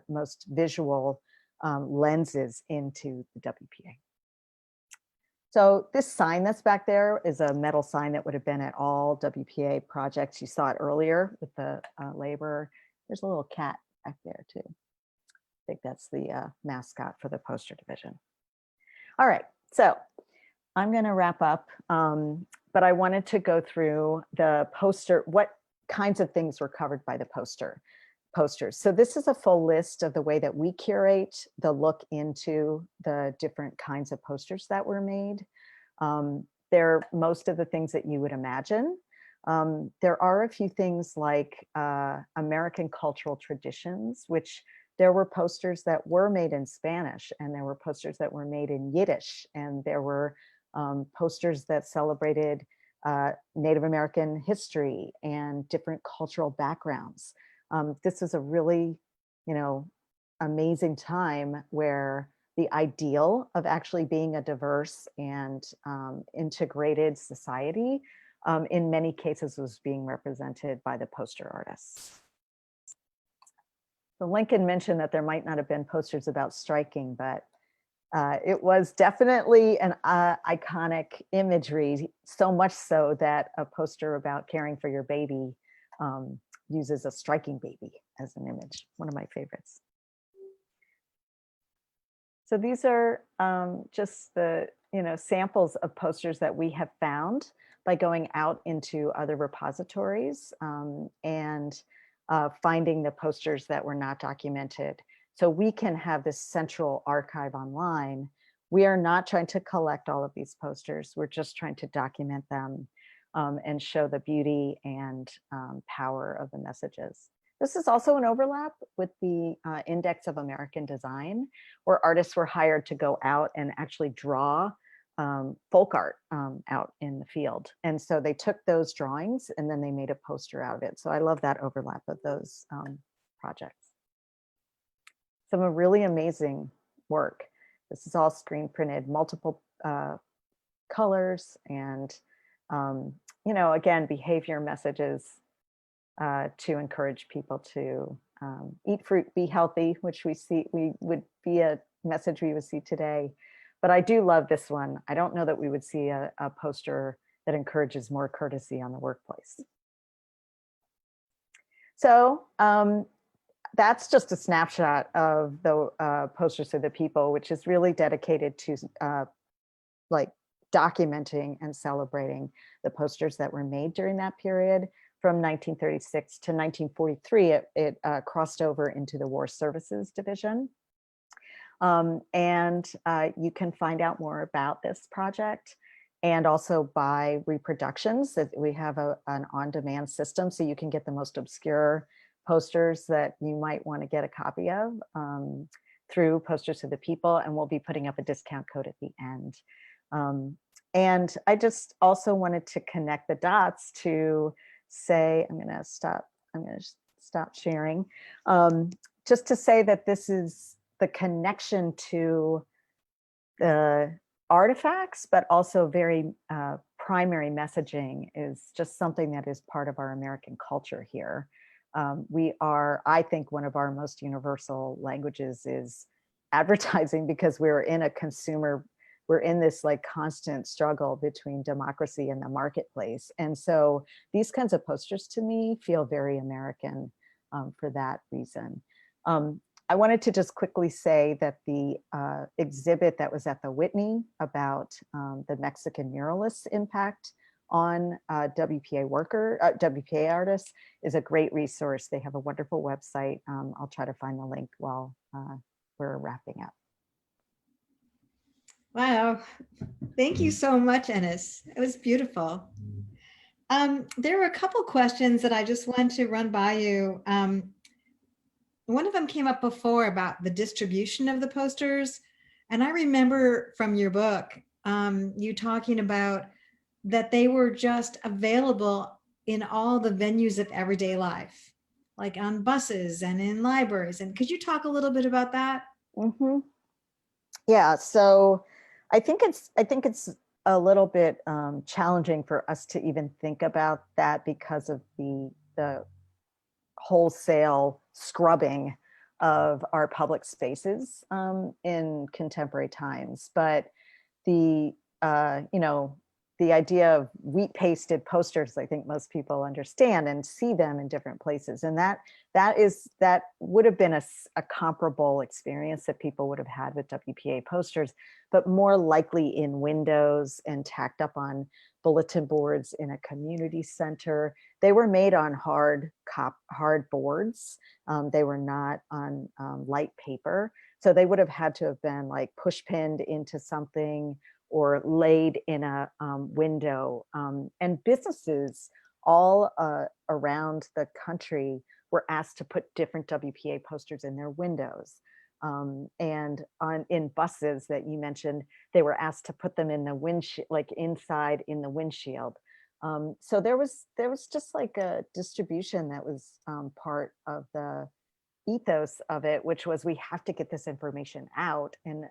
most visual lenses into the WPA. So this sign that's back there is a metal sign that would have been at all WPA projects. You saw it earlier with the laborer. There's a little cat back there too. I think that's the mascot for the poster division. All right, so I'm going to wrap up, but I wanted to go through the poster, what kinds of things were covered by the posters. So this is a full list of the way that we curate the look into the different kinds of posters that were made. They're most of the things that you would imagine. There are a few things like American cultural traditions, which there were posters that were made in Spanish, and there were posters that were made in Yiddish, and there were posters that celebrated Native American history and different cultural backgrounds. This is a really, amazing time where the ideal of actually being a diverse and integrated society in many cases was being represented by the poster artists. So Lincoln mentioned that there might not have been posters about striking, but it was definitely an iconic imagery, so much so that a poster about caring for your baby uses a striking baby as an image, one of my favorites. So these are just the samples of posters that we have found by going out into other repositories and finding the posters that were not documented. So we can have this central archive online. We are not trying to collect all of these posters. We're just trying to document them and show the beauty and power of the messages. This is also an overlap with the Index of American Design, where artists were hired to go out and actually draw folk art out in the field. And so they took those drawings and then they made a poster out of it. So I love that overlap of those projects. Some really amazing work. This is all screen printed, multiple colors, and again, behavior messages to encourage people to eat fruit, be healthy, which would be a message we would see today. But I do love this one. I don't know that we would see a poster that encourages more courtesy on the workplace. So that's just a snapshot of the Posters to the People, which is really dedicated to like documenting and celebrating the posters that were made during that period. From 1936 to 1943, it crossed over into the War Services Division. And you can find out more about this project and also buy reproductions. That we have an on-demand system, so you can get the most obscure posters that you might want to get a copy of through Posters to the People, and we'll be putting up a discount code at the end. And I just also wanted to connect the dots to say, I'm going to stop sharing, just to say that this is the connection to the artifacts, but also very primary messaging is just something that is part of our American culture here. We are, I think, one of our most universal languages is advertising, because we're in this like constant struggle between democracy and the marketplace. And so these kinds of posters to me feel very American for that reason. I wanted to just quickly say that the exhibit that was at the Whitney about the Mexican muralists' impact on WPA artists is a great resource. They have a wonderful website. I'll try to find the link while we're wrapping up. Wow. Thank you so much, Ennis. It was beautiful. There were a couple questions that I just want to run by you. One of them came up before about the distribution of the posters. And I remember from your book, you talking about that they were just available in all the venues of everyday life, like on buses and in libraries. And could you talk a little bit about that? Mm-hmm. Yeah, so I think it's a little bit challenging for us to even think about that because of the wholesale scrubbing of our public spaces in contemporary times. But the the idea of wheat pasted posters, I think most people understand and see them in different places, and that would have been a comparable experience that people would have had with WPA posters, but more likely in windows and tacked up on bulletin boards in a community center. They were made on hard boards. They were not on light paper, so they would have had to have been like push pinned into something or laid in a window. And businesses all around the country were asked to put different WPA posters in their windows. And in buses that you mentioned, they were asked to put them in the windshield, like inside in the windshield. So there was just like a distribution that was part of the ethos of it, which was we have to get this information out. And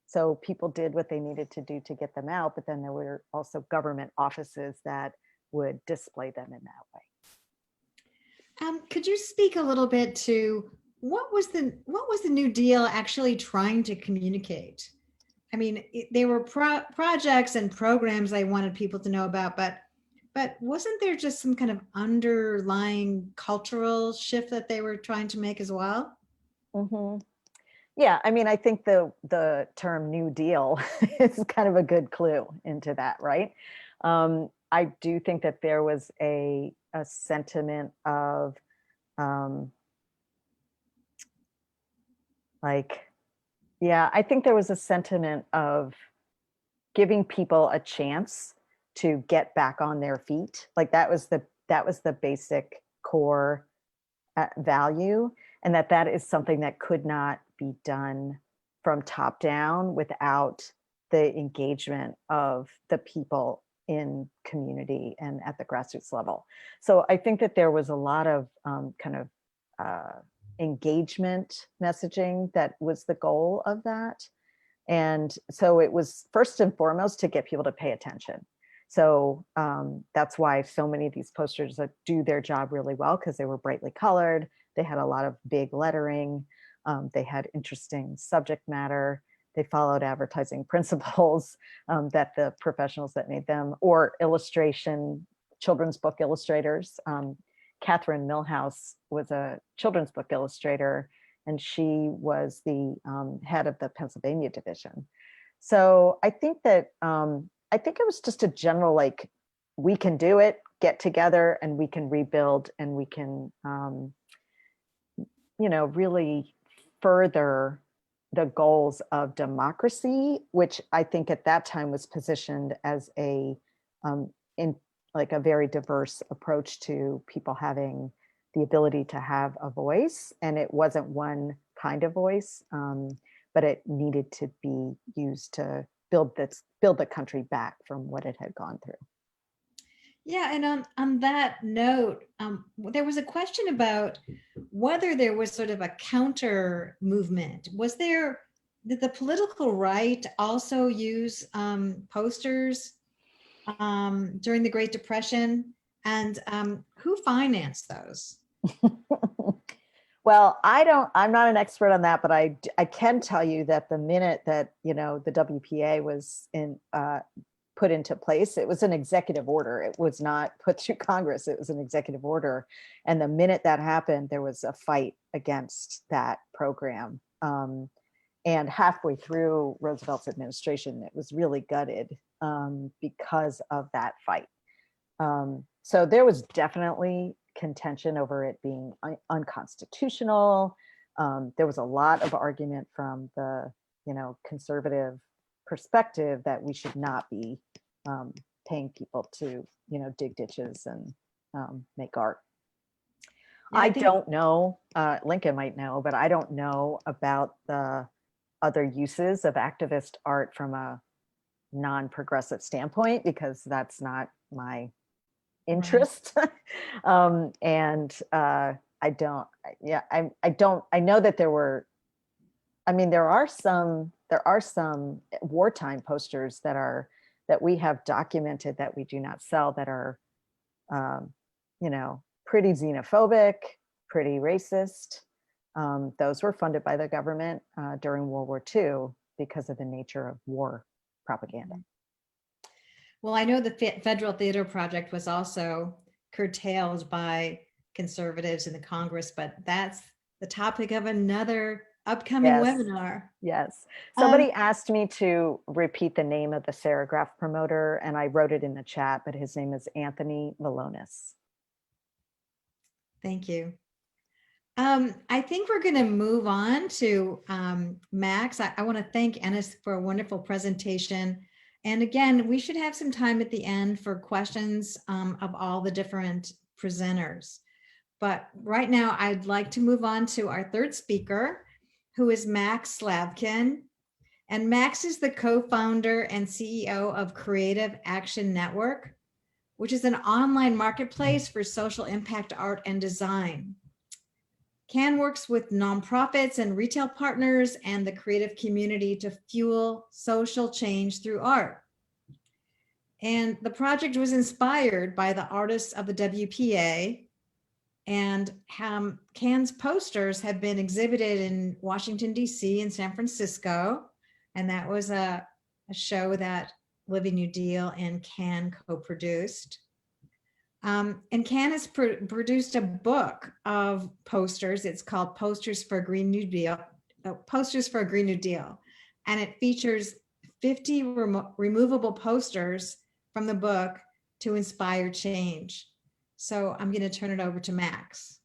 so people did what they needed to do to get them out, but then there were also government offices that would display them in that way. Could you speak a little bit to what was the New Deal actually trying to communicate? I mean, they were projects and programs they wanted people to know about, but wasn't there just some kind of underlying cultural shift that they were trying to make as well? Mm-hmm. Yeah, I mean, I think the term New Deal is kind of a good clue into that, right? I do think that there was a sentiment of I think there was a sentiment of giving people a chance to get back on their feet. Like that was the basic core value, and that is something that could not be done from top down without the engagement of the people in community and at the grassroots level. So I think that there was a lot of engagement messaging that was the goal of that. And so it was first and foremost to get people to pay attention. So that's why so many of these posters do their job really well, because they were brightly colored. They had a lot of big lettering. They had interesting subject matter. They followed advertising principles that the professionals that made them, or illustration, children's book illustrators. Catherine Milhouse was a children's book illustrator, and she was the head of the Pennsylvania division. So I think that it was just a general, like, we can do it, get together, and we can rebuild, and we can, really further the goals of democracy, which I think at that time was positioned as a very diverse approach to people having the ability to have a voice. And it wasn't one kind of voice, but it needed to be used to build the country back from what it had gone through. Yeah, and on that note, there was a question about whether there was sort of a counter movement. Did the political right also use posters during the Great Depression? And who financed those? Well, I'm not an expert on that, but I can tell you that the minute that, the WPA was put into place, it was an executive order. It was not put through Congress. It was an executive order. And the minute that happened, there was a fight against that program. And halfway through Roosevelt's administration, it was really gutted because of that fight. So there was definitely contention over it being unconstitutional. There was a lot of argument from the, conservative perspective that we should not be paying people to, dig ditches and make art. Yeah, I don't know, Lincoln might know, but I don't know about the other uses of activist art from a non-progressive standpoint, because that's not my interest. Right. I know that there are some wartime posters that we have documented that we do not sell, that are, pretty xenophobic, pretty racist. Those were funded by the government during World War II because of the nature of war propaganda. Well, I know the Federal Theater Project was also curtailed by conservatives in the Congress, but that's the topic of another upcoming webinar. Yes. Somebody asked me to repeat the name of the serigraph promoter, and I wrote it in the chat, but his name is Anthony Malonis. Thank you. I think we're going to move on to Max. I want to thank Ennis for a wonderful presentation. And again, we should have some time at the end for questions of all the different presenters. But right now I'd like to move on to our third speaker, who is Max Slavkin. And Max is the co-founder and CEO of Creative Action Network, which is an online marketplace for social impact art and design. CAN works with nonprofits and retail partners and the creative community to fuel social change through art. And the project was inspired by the artists of the WPA, and CAN's posters have been exhibited in Washington, D.C. and San Francisco. And that was a show that Living New Deal and CAN co-produced. And CAN has produced a book of posters. It's called Posters for a Green New Deal, Posters for a Green New Deal. And it features 50 removable posters from the book to inspire change. So I'm going to turn it over to Max.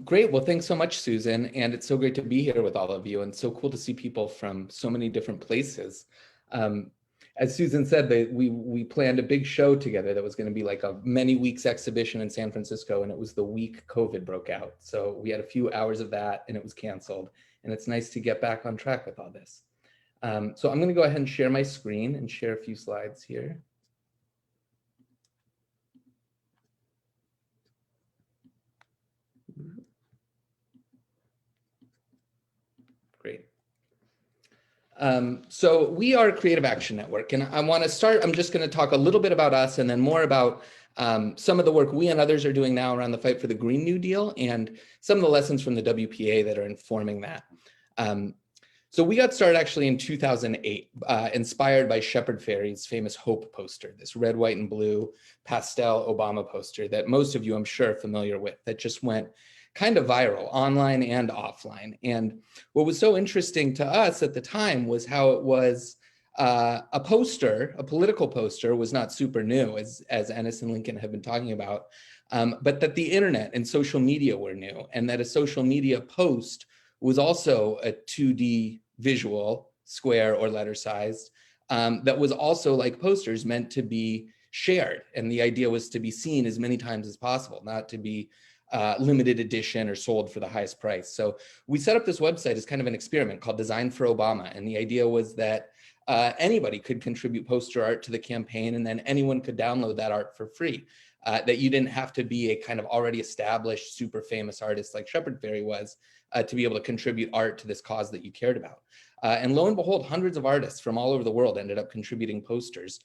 Great. Well, thanks so much, Susan. And it's so great to be here with all of you, and so cool to see people from so many different places. As Susan said, we planned a big show together that was going to be like a many weeks exhibition in San Francisco, and it was the week COVID broke out. So we had a few hours of that and it was canceled. And it's nice to get back on track with all this. So I'm going to go ahead and share my screen and share a few slides here. Great. So we are Creative Action Network, and I want to start, I'm just going to talk a little bit about us and then more about some of the work we and others are doing now around the fight for the Green New Deal and some of the lessons from the WPA that are informing that. So we got started actually in 2008, inspired by Shepard Fairey's famous Hope poster, this red, white, and blue pastel Obama poster that most of you, I'm sure, are familiar with, that just went kind of viral online and offline. And what was so interesting to us at the time was how it was a poster, a political poster, was not super new, as Ennis and Lincoln have been talking about, but that the internet and social media were new, and that a social media post was also a 2D visual, square or letter sized, that was also, like posters, meant to be shared. And the idea was to be seen as many times as possible, not to be limited edition or sold for the highest price. So we set up this website as kind of an experiment called Design for Obama. And the idea was that anybody could contribute poster art to the campaign, and then anyone could download that art for free. That you didn't have to be a kind of already established, super famous artist like Shepard Fairey was to be able to contribute art to this cause that you cared about. And lo and behold, hundreds of artists from all over the world ended up contributing posters.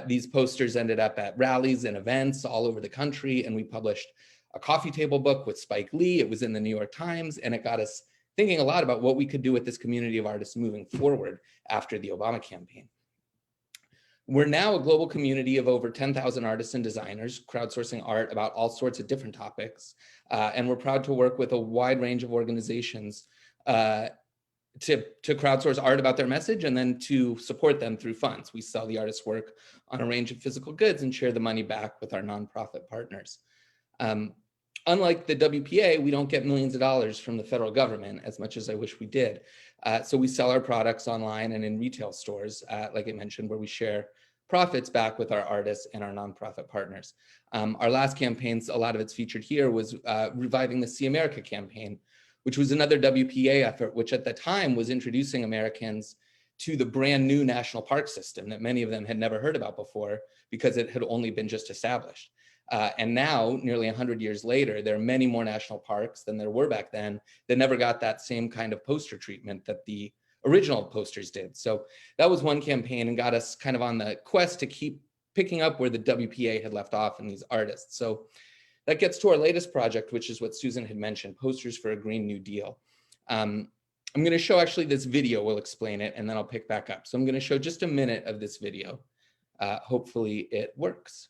These posters ended up at rallies and events all over the country, and we published a coffee table book with Spike Lee. It was in the New York Times, and it got us thinking a lot about what we could do with this community of artists moving forward after the Obama campaign. We're now a global community of over 10,000 artists and designers crowdsourcing art about all sorts of different topics. And we're proud to work with a wide range of organizations to crowdsource art about their message and then to support them through funds. We sell the artist's work on a range of physical goods and share the money back with our nonprofit partners. Unlike the WPA, we don't get millions of dollars from the federal government, as much as I wish we did. So we sell our products online and in retail stores, like I mentioned, where we share profits back with our artists and our nonprofit partners. Our last campaigns, a lot of it's featured here, was reviving the See America campaign, which was another WPA effort, which at the time was introducing Americans to the brand new national park system that many of them had never heard about before because it had only been just established. And now, nearly 100 years later, there are many more national parks than there were back then that never got that same kind of poster treatment that the original posters did. So that was one campaign and got us kind of on the quest to keep picking up where the WPA had left off in these artists. So that gets to our latest project, which is what Susan had mentioned, Posters for a Green New Deal. I'm going to show actually this video, we'll explain it, and then I'll pick back up. So I'm going to show just a minute of this video. Hopefully it works.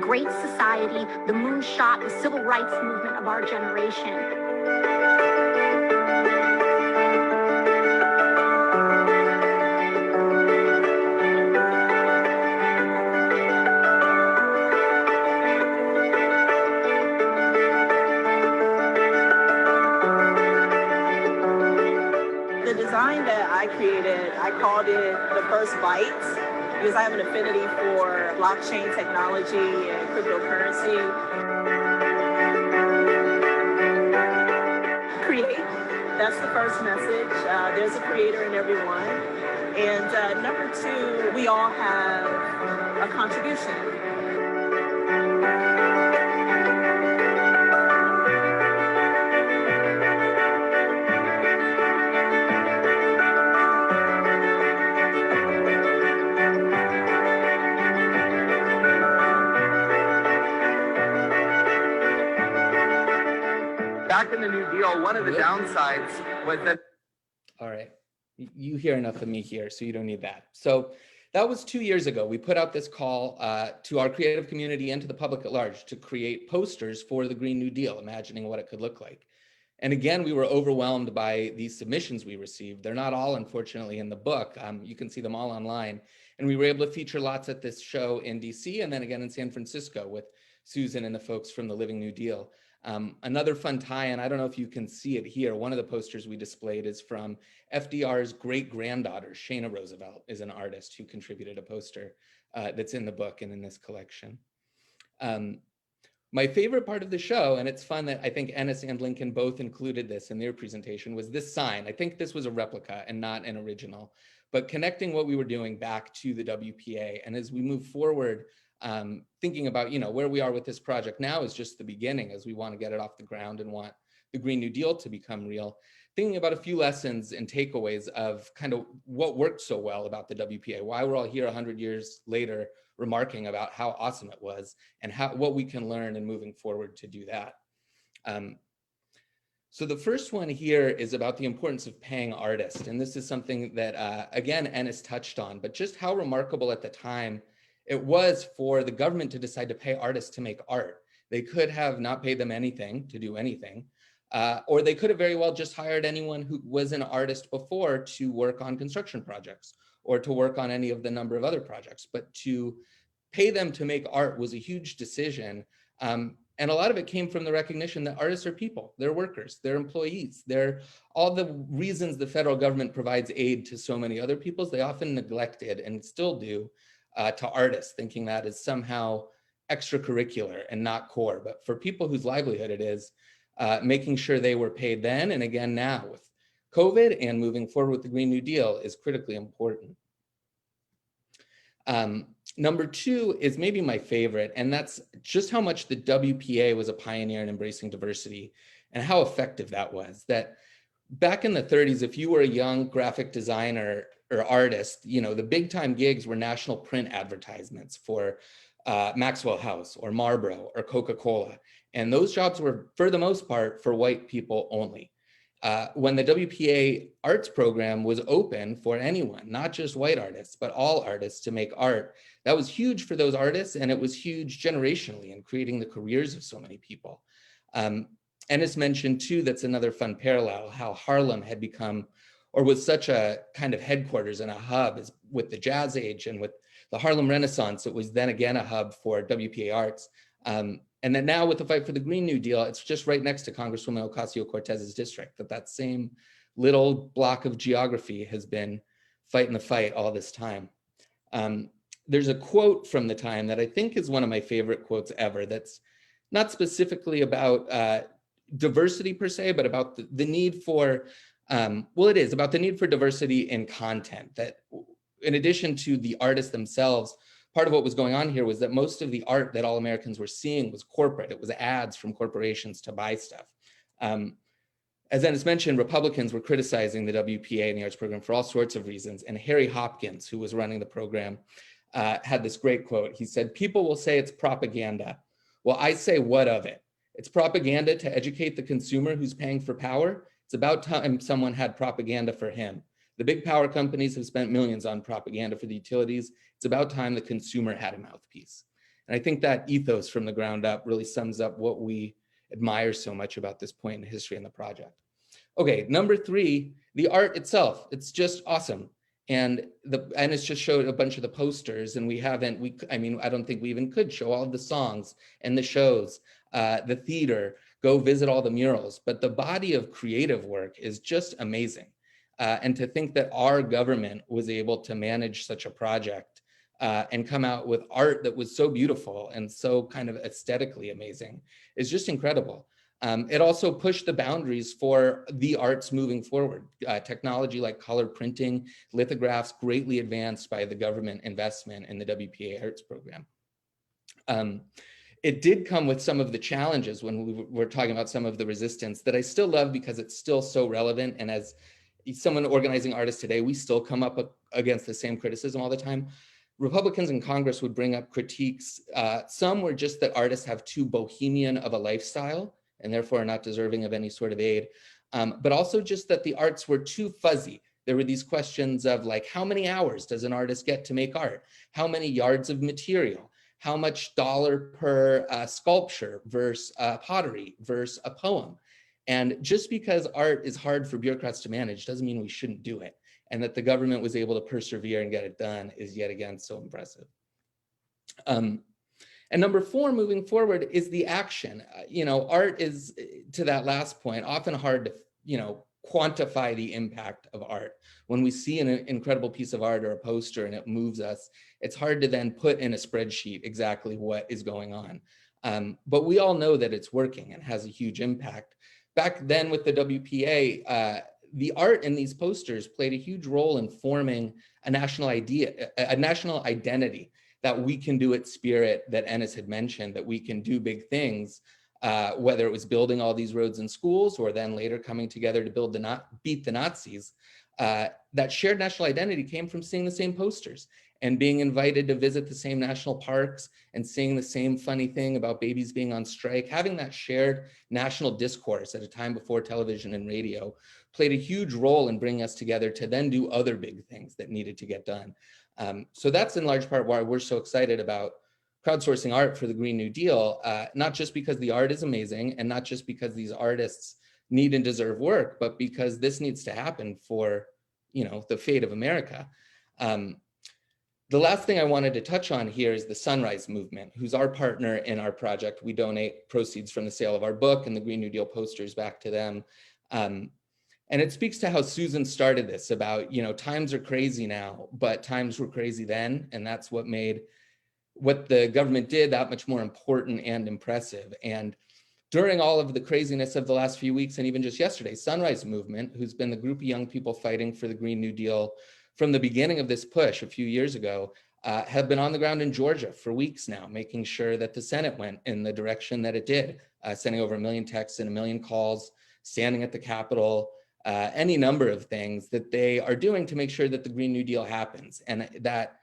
Great society, the moonshot, the civil rights movement of our generation. called it the first bite because I have an affinity for blockchain technology and cryptocurrency. Create, that's the first message. There's a creator in everyone. And number two, we all have a contribution. Back in the New Deal, one of the downsides was that. All right, you hear enough of me here, so you don't need that. So that was 2 years ago. We put out this call to our creative community and to the public at large to create posters for the Green New Deal, imagining what it could look like. And again, we were overwhelmed by these submissions we received. They're not all, unfortunately, in the book. You can see them all online. And we were able to feature lots at this show in DC and then again in San Francisco with Susan and the folks from the Living New Deal. Another fun tie-in, I don't know if you can see it here, one of the posters we displayed is from FDR's great-granddaughter, Shana Roosevelt, is an artist who contributed a poster that's in the book and in this collection. My favorite part of the show, and it's fun that I think Ennis and Lincoln both included this in their presentation, was this sign. I think this was a replica and not an original, but connecting what we were doing back to the WPA. And as we move forward, thinking about, where we are with this project now is just the beginning as we want to get it off the ground and want the Green New Deal to become real. Thinking about a few lessons and takeaways of kind of what worked so well about the WPA, why we're all here 100 years later remarking about how awesome it was and what we can learn in moving forward to do that. So the first one here is about the importance of paying artists. And this is something that, again, Ennis touched on, but just how remarkable at the time it was for the government to decide to pay artists to make art. They could have not paid them anything to do anything, or they could have very well just hired anyone who was an artist before to work on construction projects or to work on any of the number of other projects. But to pay them to make art was a huge decision. And a lot of it came from the recognition that artists are people, they're workers, they're employees, they're all the reasons the federal government provides aid to so many other peoples, they often neglected and still do to artists, thinking that is somehow extracurricular and not core. But for people whose livelihood it is, making sure they were paid then and again now with COVID and moving forward with the Green New Deal is critically important. Number two is maybe my favorite, and that's just how much the WPA was a pioneer in embracing diversity and how effective that was. That back in the 30s, if you were a young graphic designer or artist, the big time gigs were national print advertisements for Maxwell House or Marlboro or Coca-Cola. And those jobs were, for the most part, for white people only. When the WPA arts program was open for anyone, not just white artists, but all artists to make art, that was huge for those artists, and it was huge generationally in creating the careers of so many people. Ennis mentioned too, that's another fun parallel, how Harlem had become, or was such a kind of headquarters and a hub with the Jazz Age and with the Harlem Renaissance. It was then again a hub for WPA arts. And then now with the fight for the Green New Deal, it's just right next to Congresswoman Ocasio-Cortez's district, that same little block of geography has been fighting the fight all this time. There's a quote from the time that I think is one of my favorite quotes ever that's not specifically about diversity per se, but about the need for, it is about the need for diversity in content, that in addition to the artists themselves, part of what was going on here was that most of the art that all Americans were seeing was corporate. It was ads from corporations to buy stuff. As Ennis mentioned, Republicans were criticizing the WPA and the arts program for all sorts of reasons. And Harry Hopkins, who was running the program, had this great quote. He said, "People will say it's propaganda. Well, I say, what of it? It's propaganda to educate the consumer who's paying for power. It's about time someone had propaganda for him. The big power companies have spent millions on propaganda for the utilities. It's about time the consumer had a mouthpiece." And I think that ethos from the ground up really sums up what we admire so much about this point in history in the project. Okay, number three, the art itself. It's just awesome. And it's just showed a bunch of the posters, and I don't think we even could show all of the songs and the shows, the theater, go visit all the murals, but the body of creative work is just amazing. And to think that our government was able to manage such a project and come out with art that was so beautiful and so kind of aesthetically amazing is just incredible. It also pushed the boundaries for the arts moving forward. Technology like color printing, lithographs, greatly advanced by the government investment in the WPA Arts program. It did come with some of the challenges when we were talking about some of the resistance that I still love because it's still so relevant. And as someone organizing artists today, we still come up against the same criticism all the time. Republicans in Congress would bring up critiques. Some were just that artists have too bohemian of a lifestyle and therefore are not deserving of any sort of aid. But also just that the arts were too fuzzy. There were these questions of like, how many hours does an artist get to make art? How many yards of material? How much dollar per sculpture versus pottery versus a poem? And just because art is hard for bureaucrats to manage doesn't mean we shouldn't do it. And that the government was able to persevere and get it done is yet again so impressive. And number 4, moving forward, is the action. Art is, to that last point, often hard to, quantify the impact of art. When we see an incredible piece of art or a poster and it moves us, it's hard to then put in a spreadsheet exactly what is going on. But we all know that it's working and has a huge impact. Back then with the WPA, the art in these posters played a huge role in forming a national identity, that we can do it spirit that Ennis had mentioned, that we can do big things, whether it was building all these roads and schools or then later coming together to beat the Nazis. That shared national identity came from seeing the same posters and being invited to visit the same national parks and seeing the same funny thing about babies being on strike. Having that shared national discourse at a time before television and radio played a huge role in bringing us together to then do other big things that needed to get done. So that's in large part why we're so excited about crowdsourcing art for the Green New Deal, not just because the art is amazing and not just because these artists need and deserve work, but because this needs to happen for, the fate of America. The last thing I wanted to touch on here is the Sunrise Movement, who's our partner in our project. We donate proceeds from the sale of our book and the Green New Deal posters back to them. And it speaks to how Susan started this about, times are crazy now, but times were crazy then. And that's what made what the government did that much more important and impressive. And during all of the craziness of the last few weeks, and even just yesterday, Sunrise Movement, who's been the group of young people fighting for the Green New Deal from the beginning of this push a few years ago, have been on the ground in Georgia for weeks now, making sure that the Senate went in the direction that it did, sending over 1 million texts and 1 million calls, standing at the Capitol, any number of things that they are doing to make sure that the Green New Deal happens. And that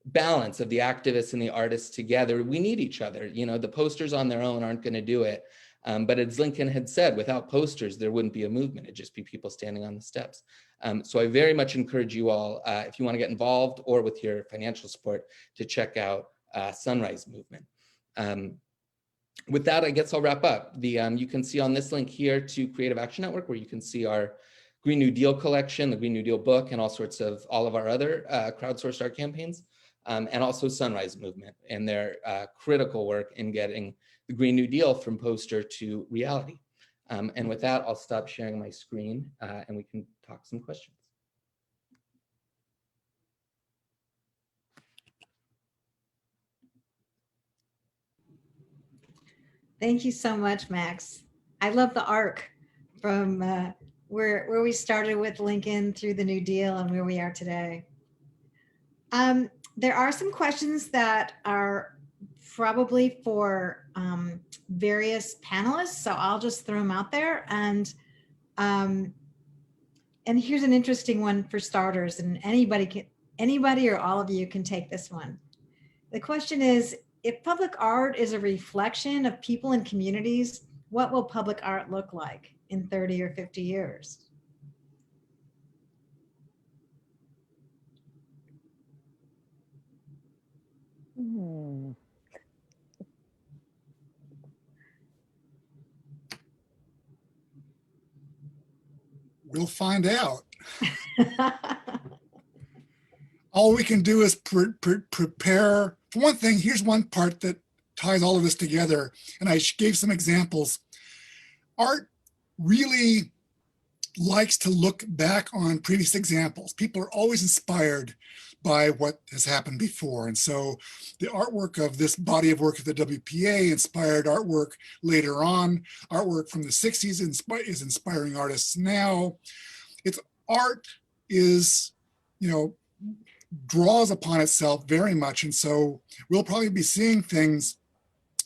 balance of the activists and the artists together, we need each other. The posters on their own aren't going to do it. But as Lincoln had said, without posters, there wouldn't be a movement. It'd just be people standing on the steps. So I very much encourage you all, if you want to get involved or with your financial support, to check out Sunrise Movement. With that, I guess I'll wrap up. You can see on this link here to Creative Action Network, where you can see our Green New Deal collection, the Green New Deal book, and all of our other crowdsourced art campaigns, and also Sunrise Movement and their critical work in getting the Green New Deal from poster to reality. And with that, I'll stop sharing my screen and we can talk some questions. Thank you so much, Max. I love the arc from where we started with Lincoln through the New Deal and where we are today. There are some questions that are probably for various panelists, so I'll just throw them out there. And here's an interesting one for starters, and anybody or all of you can take this one. The question is, if public art is a reflection of people and communities, what will public art look like in 30 or 50 years? We'll find out. All we can do is prepare. For one thing, here's one part that ties all of this together. And I gave some examples. Art really likes to look back on previous examples. People are always inspired by what has happened before. And so the artwork of this body of work of the WPA inspired artwork later on. Artwork from the 60s is inspiring artists now. It's art is, draws upon itself very much. And so we'll probably be seeing things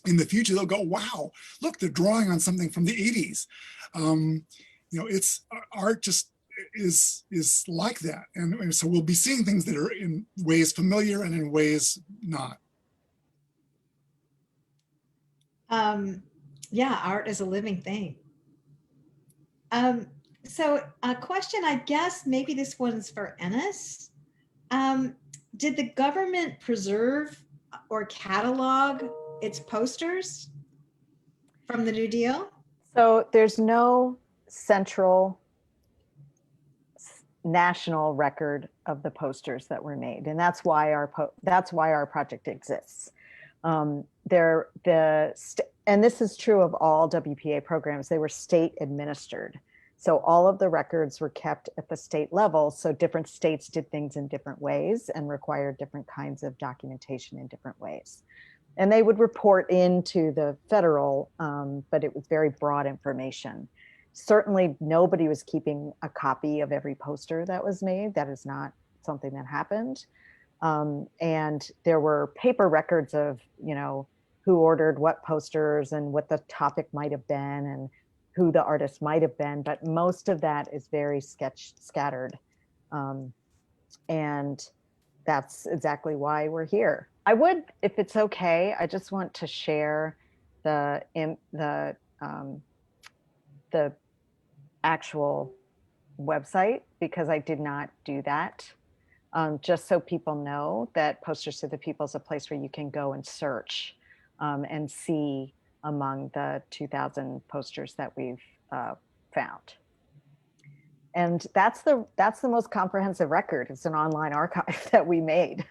in the future. They'll go, wow, look, they're drawing on something from the 80s. It's art just is like that. And so we'll be seeing things that are in ways familiar and in ways not. Yeah, art is a living thing. So a question, I guess maybe this one's for Ennis. Did the government preserve or catalog its posters from the New Deal? So there's no central national record of the posters that were made, and that's why our project exists. And this is true of all WPA programs. They were state administered. So all of the records were kept at the state level. So different states did things in different ways and required different kinds of documentation in different ways. And they would report into the federal, but it was very broad information. Certainly nobody was keeping a copy of every poster that was made. That is not something that happened. And there were paper records of, who ordered what posters and what the topic might have been and who the artist might have been, but most of that is very scattered. And that's exactly why we're here. I would, if it's okay, I just want to share the actual website, because I did not do that. Just so people know that Posters to the People is a place where you can go and search and see among the 2,000 posters that we've found. And that's the most comprehensive record. It's an online archive that we made.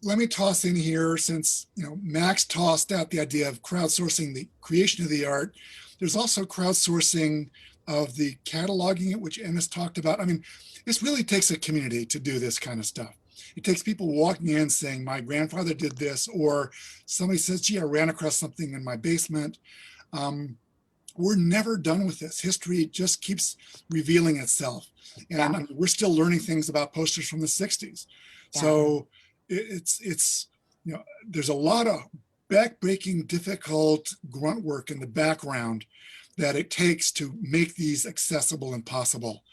Let me toss in here, since Max tossed out the idea of crowdsourcing the creation of the art. There's also crowdsourcing of the cataloging it, which Ennis talked about. I mean, this really takes a community to do this kind of stuff. It takes people walking in saying, my grandfather did this, or somebody says, gee, I ran across something in my basement. We're never done with this. History just keeps revealing itself. And we're still learning things about posters from the 60s. Yeah. So it's there's a lot of backbreaking, difficult grunt work in the background that it takes to make these accessible and possible.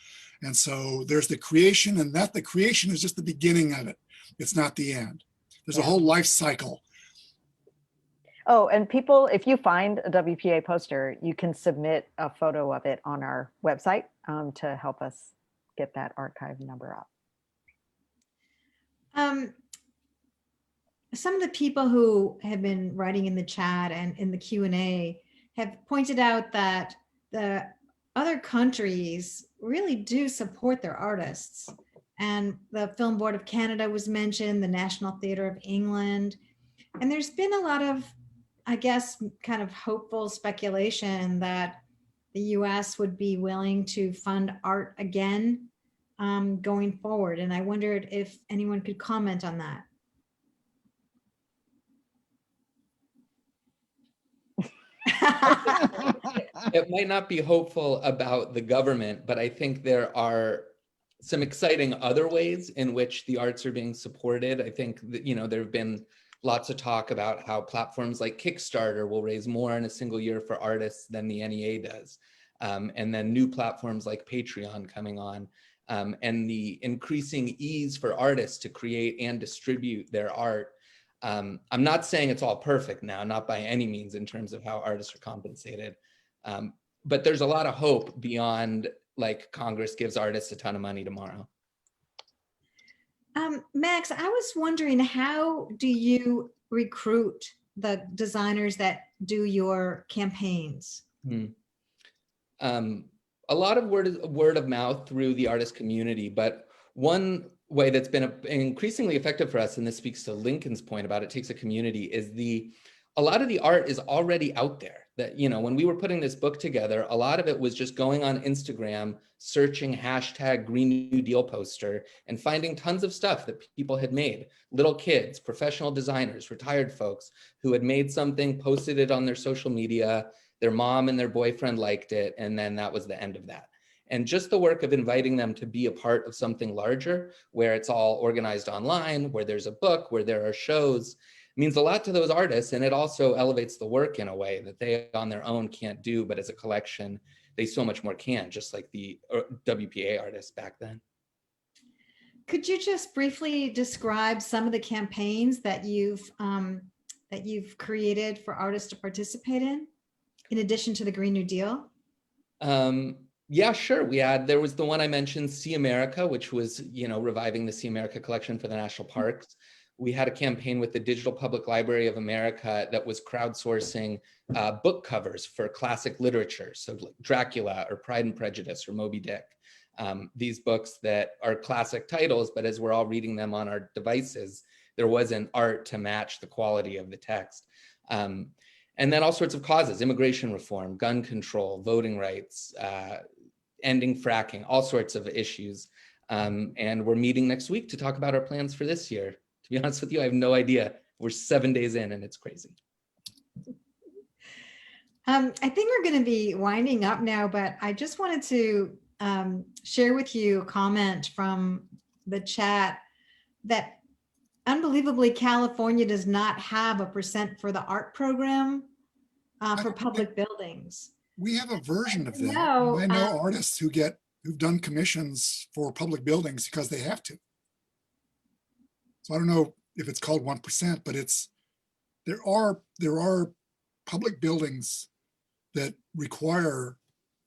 And so there's the creation, and the creation is just the beginning of it. It's not the end. There's a whole life cycle. Oh, and people, if you find a WPA poster, you can submit a photo of it on our website to help us get that archive number up. Some of the people who have been writing in the chat and in the Q&A have pointed out that the other countries really do support their artists. And the Film Board of Canada was mentioned, the National Theatre of England. And there's been a lot of, I guess, kind of hopeful speculation that the US would be willing to fund art again going forward. And I wondered if anyone could comment on that. It might not be hopeful about the government, but I think there are some exciting other ways in which the arts are being supported. I think that, there have been lots of talk about how platforms like Kickstarter will raise more in a single year for artists than the NEA does. And then new platforms like Patreon coming on, and the increasing ease for artists to create and distribute their art. I'm not saying it's all perfect now, not by any means in terms of how artists are compensated. But there's a lot of hope beyond like Congress gives artists a ton of money tomorrow. Max, I was wondering, how do you recruit the designers that do your campaigns? A lot of word of mouth through the artist community, but one way that's been increasingly effective for us, and this speaks to Lincoln's point about it takes a community, is a lot of the art is already out there. that, you know, when we were putting this book together, a lot of it was just going on Instagram, searching hashtag Green New Deal poster and finding tons of stuff that people had made. Little kids, professional designers, retired folks who had made something, posted it on their social media, their mom and their boyfriend liked it, and then that was the end of that. And just the work of inviting them to be a part of something larger, where it's all organized online, where there's a book, where there are shows, means a lot to those artists. And it also elevates the work in a way that they on their own can't do, but as a collection, they so much more can, just like the WPA artists back then. Could you just briefly describe some of the campaigns that you've created for artists to participate in addition to the Green New Deal? Yeah, sure. There was the one I mentioned, See America, which was, you know, reviving the See America collection for the national parks. We had a campaign with the Digital Public Library of America that was crowdsourcing book covers for classic literature. So like Dracula or Pride and Prejudice or Moby Dick. These books that are classic titles, but as we're all reading them on our devices, there wasn't art to match the quality of the text. And then all sorts of causes, immigration reform, gun control, voting rights, ending fracking, all sorts of issues. And we're meeting next week to talk about our plans for this year. To be honest with you, I have no idea. We're 7 days in and it's crazy. I think we're going to be winding up now, but I just wanted to share with you a comment from the chat that unbelievably California does not have a % for the art program for public buildings. We have a version of that. No, I know artists who've done commissions for public buildings because they have to. So I don't know if it's called 1%, but there are public buildings that require,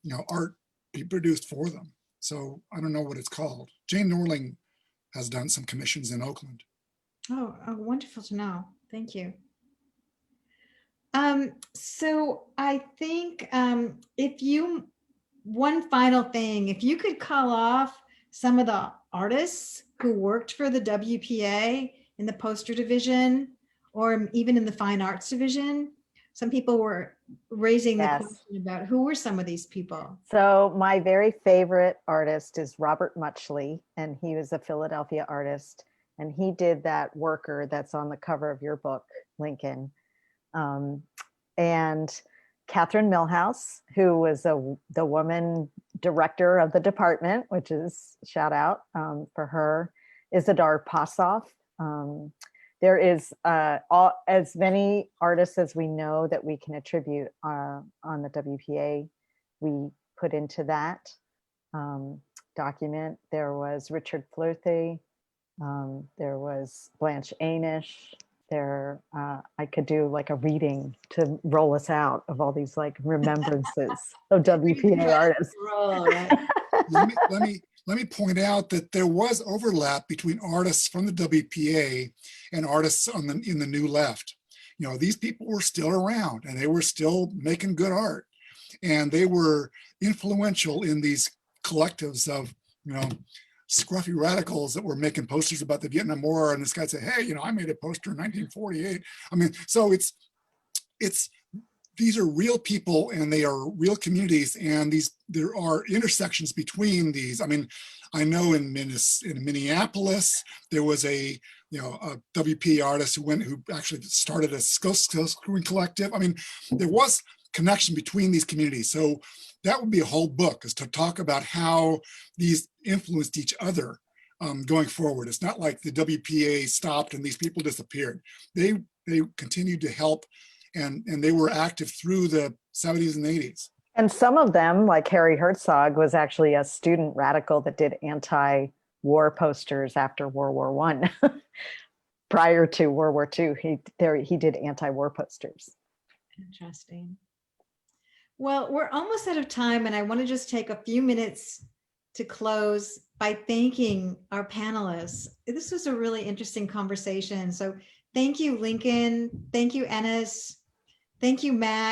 you know, art be produced for them. So I don't know what it's called. Jane Norling has done some commissions in Oakland. Oh, wonderful to know. Thank you. So I think one final thing, if you could call off some of the artists who worked for the WPA in the poster division, or even in the fine arts division. Some people were raising the question about who were some of these people. So my very favorite artist is Robert Muchley, and he was a Philadelphia artist. And he did that worker that's on the cover of your book, Lincoln. And Catherine Milhouse, who was the woman director of the department, which is shout out for her. Isidar Passoff. There is as many artists as we know that we can attribute on the WPA, we put into that document. There was Richard Flirthy. There was Blanche Anish. I could do like a reading to roll us out of all these like remembrances of WPA artists. Let me point out that there was overlap between artists from the WPA and artists in the New Left. You know, these people were still around and they were still making good art, and they were influential in these collectives of, you know, scruffy radicals that were making posters about the Vietnam War. And this guy said, hey, you know, I made a poster in 1948. I mean, so these are real people and they are real communities, and there are intersections between these. I mean, I know in Minneapolis, there was a WP artist who actually started a screen collective. I mean, there was connection between these communities. So that would be a whole book, is to talk about how these influenced each other going forward. It's not like the WPA stopped and these people disappeared. They continued to help, and they were active through the 70s and 80s. And some of them, like Harry Herzog, was actually a student radical that did anti-war posters after World War I. Prior to World War II, he did anti-war posters. Interesting. Well, we're almost out of time, and I want to just take a few minutes to close by thanking our panelists. This was a really interesting conversation. So thank you, Lincoln. Thank you, Ennis. Thank you, Max.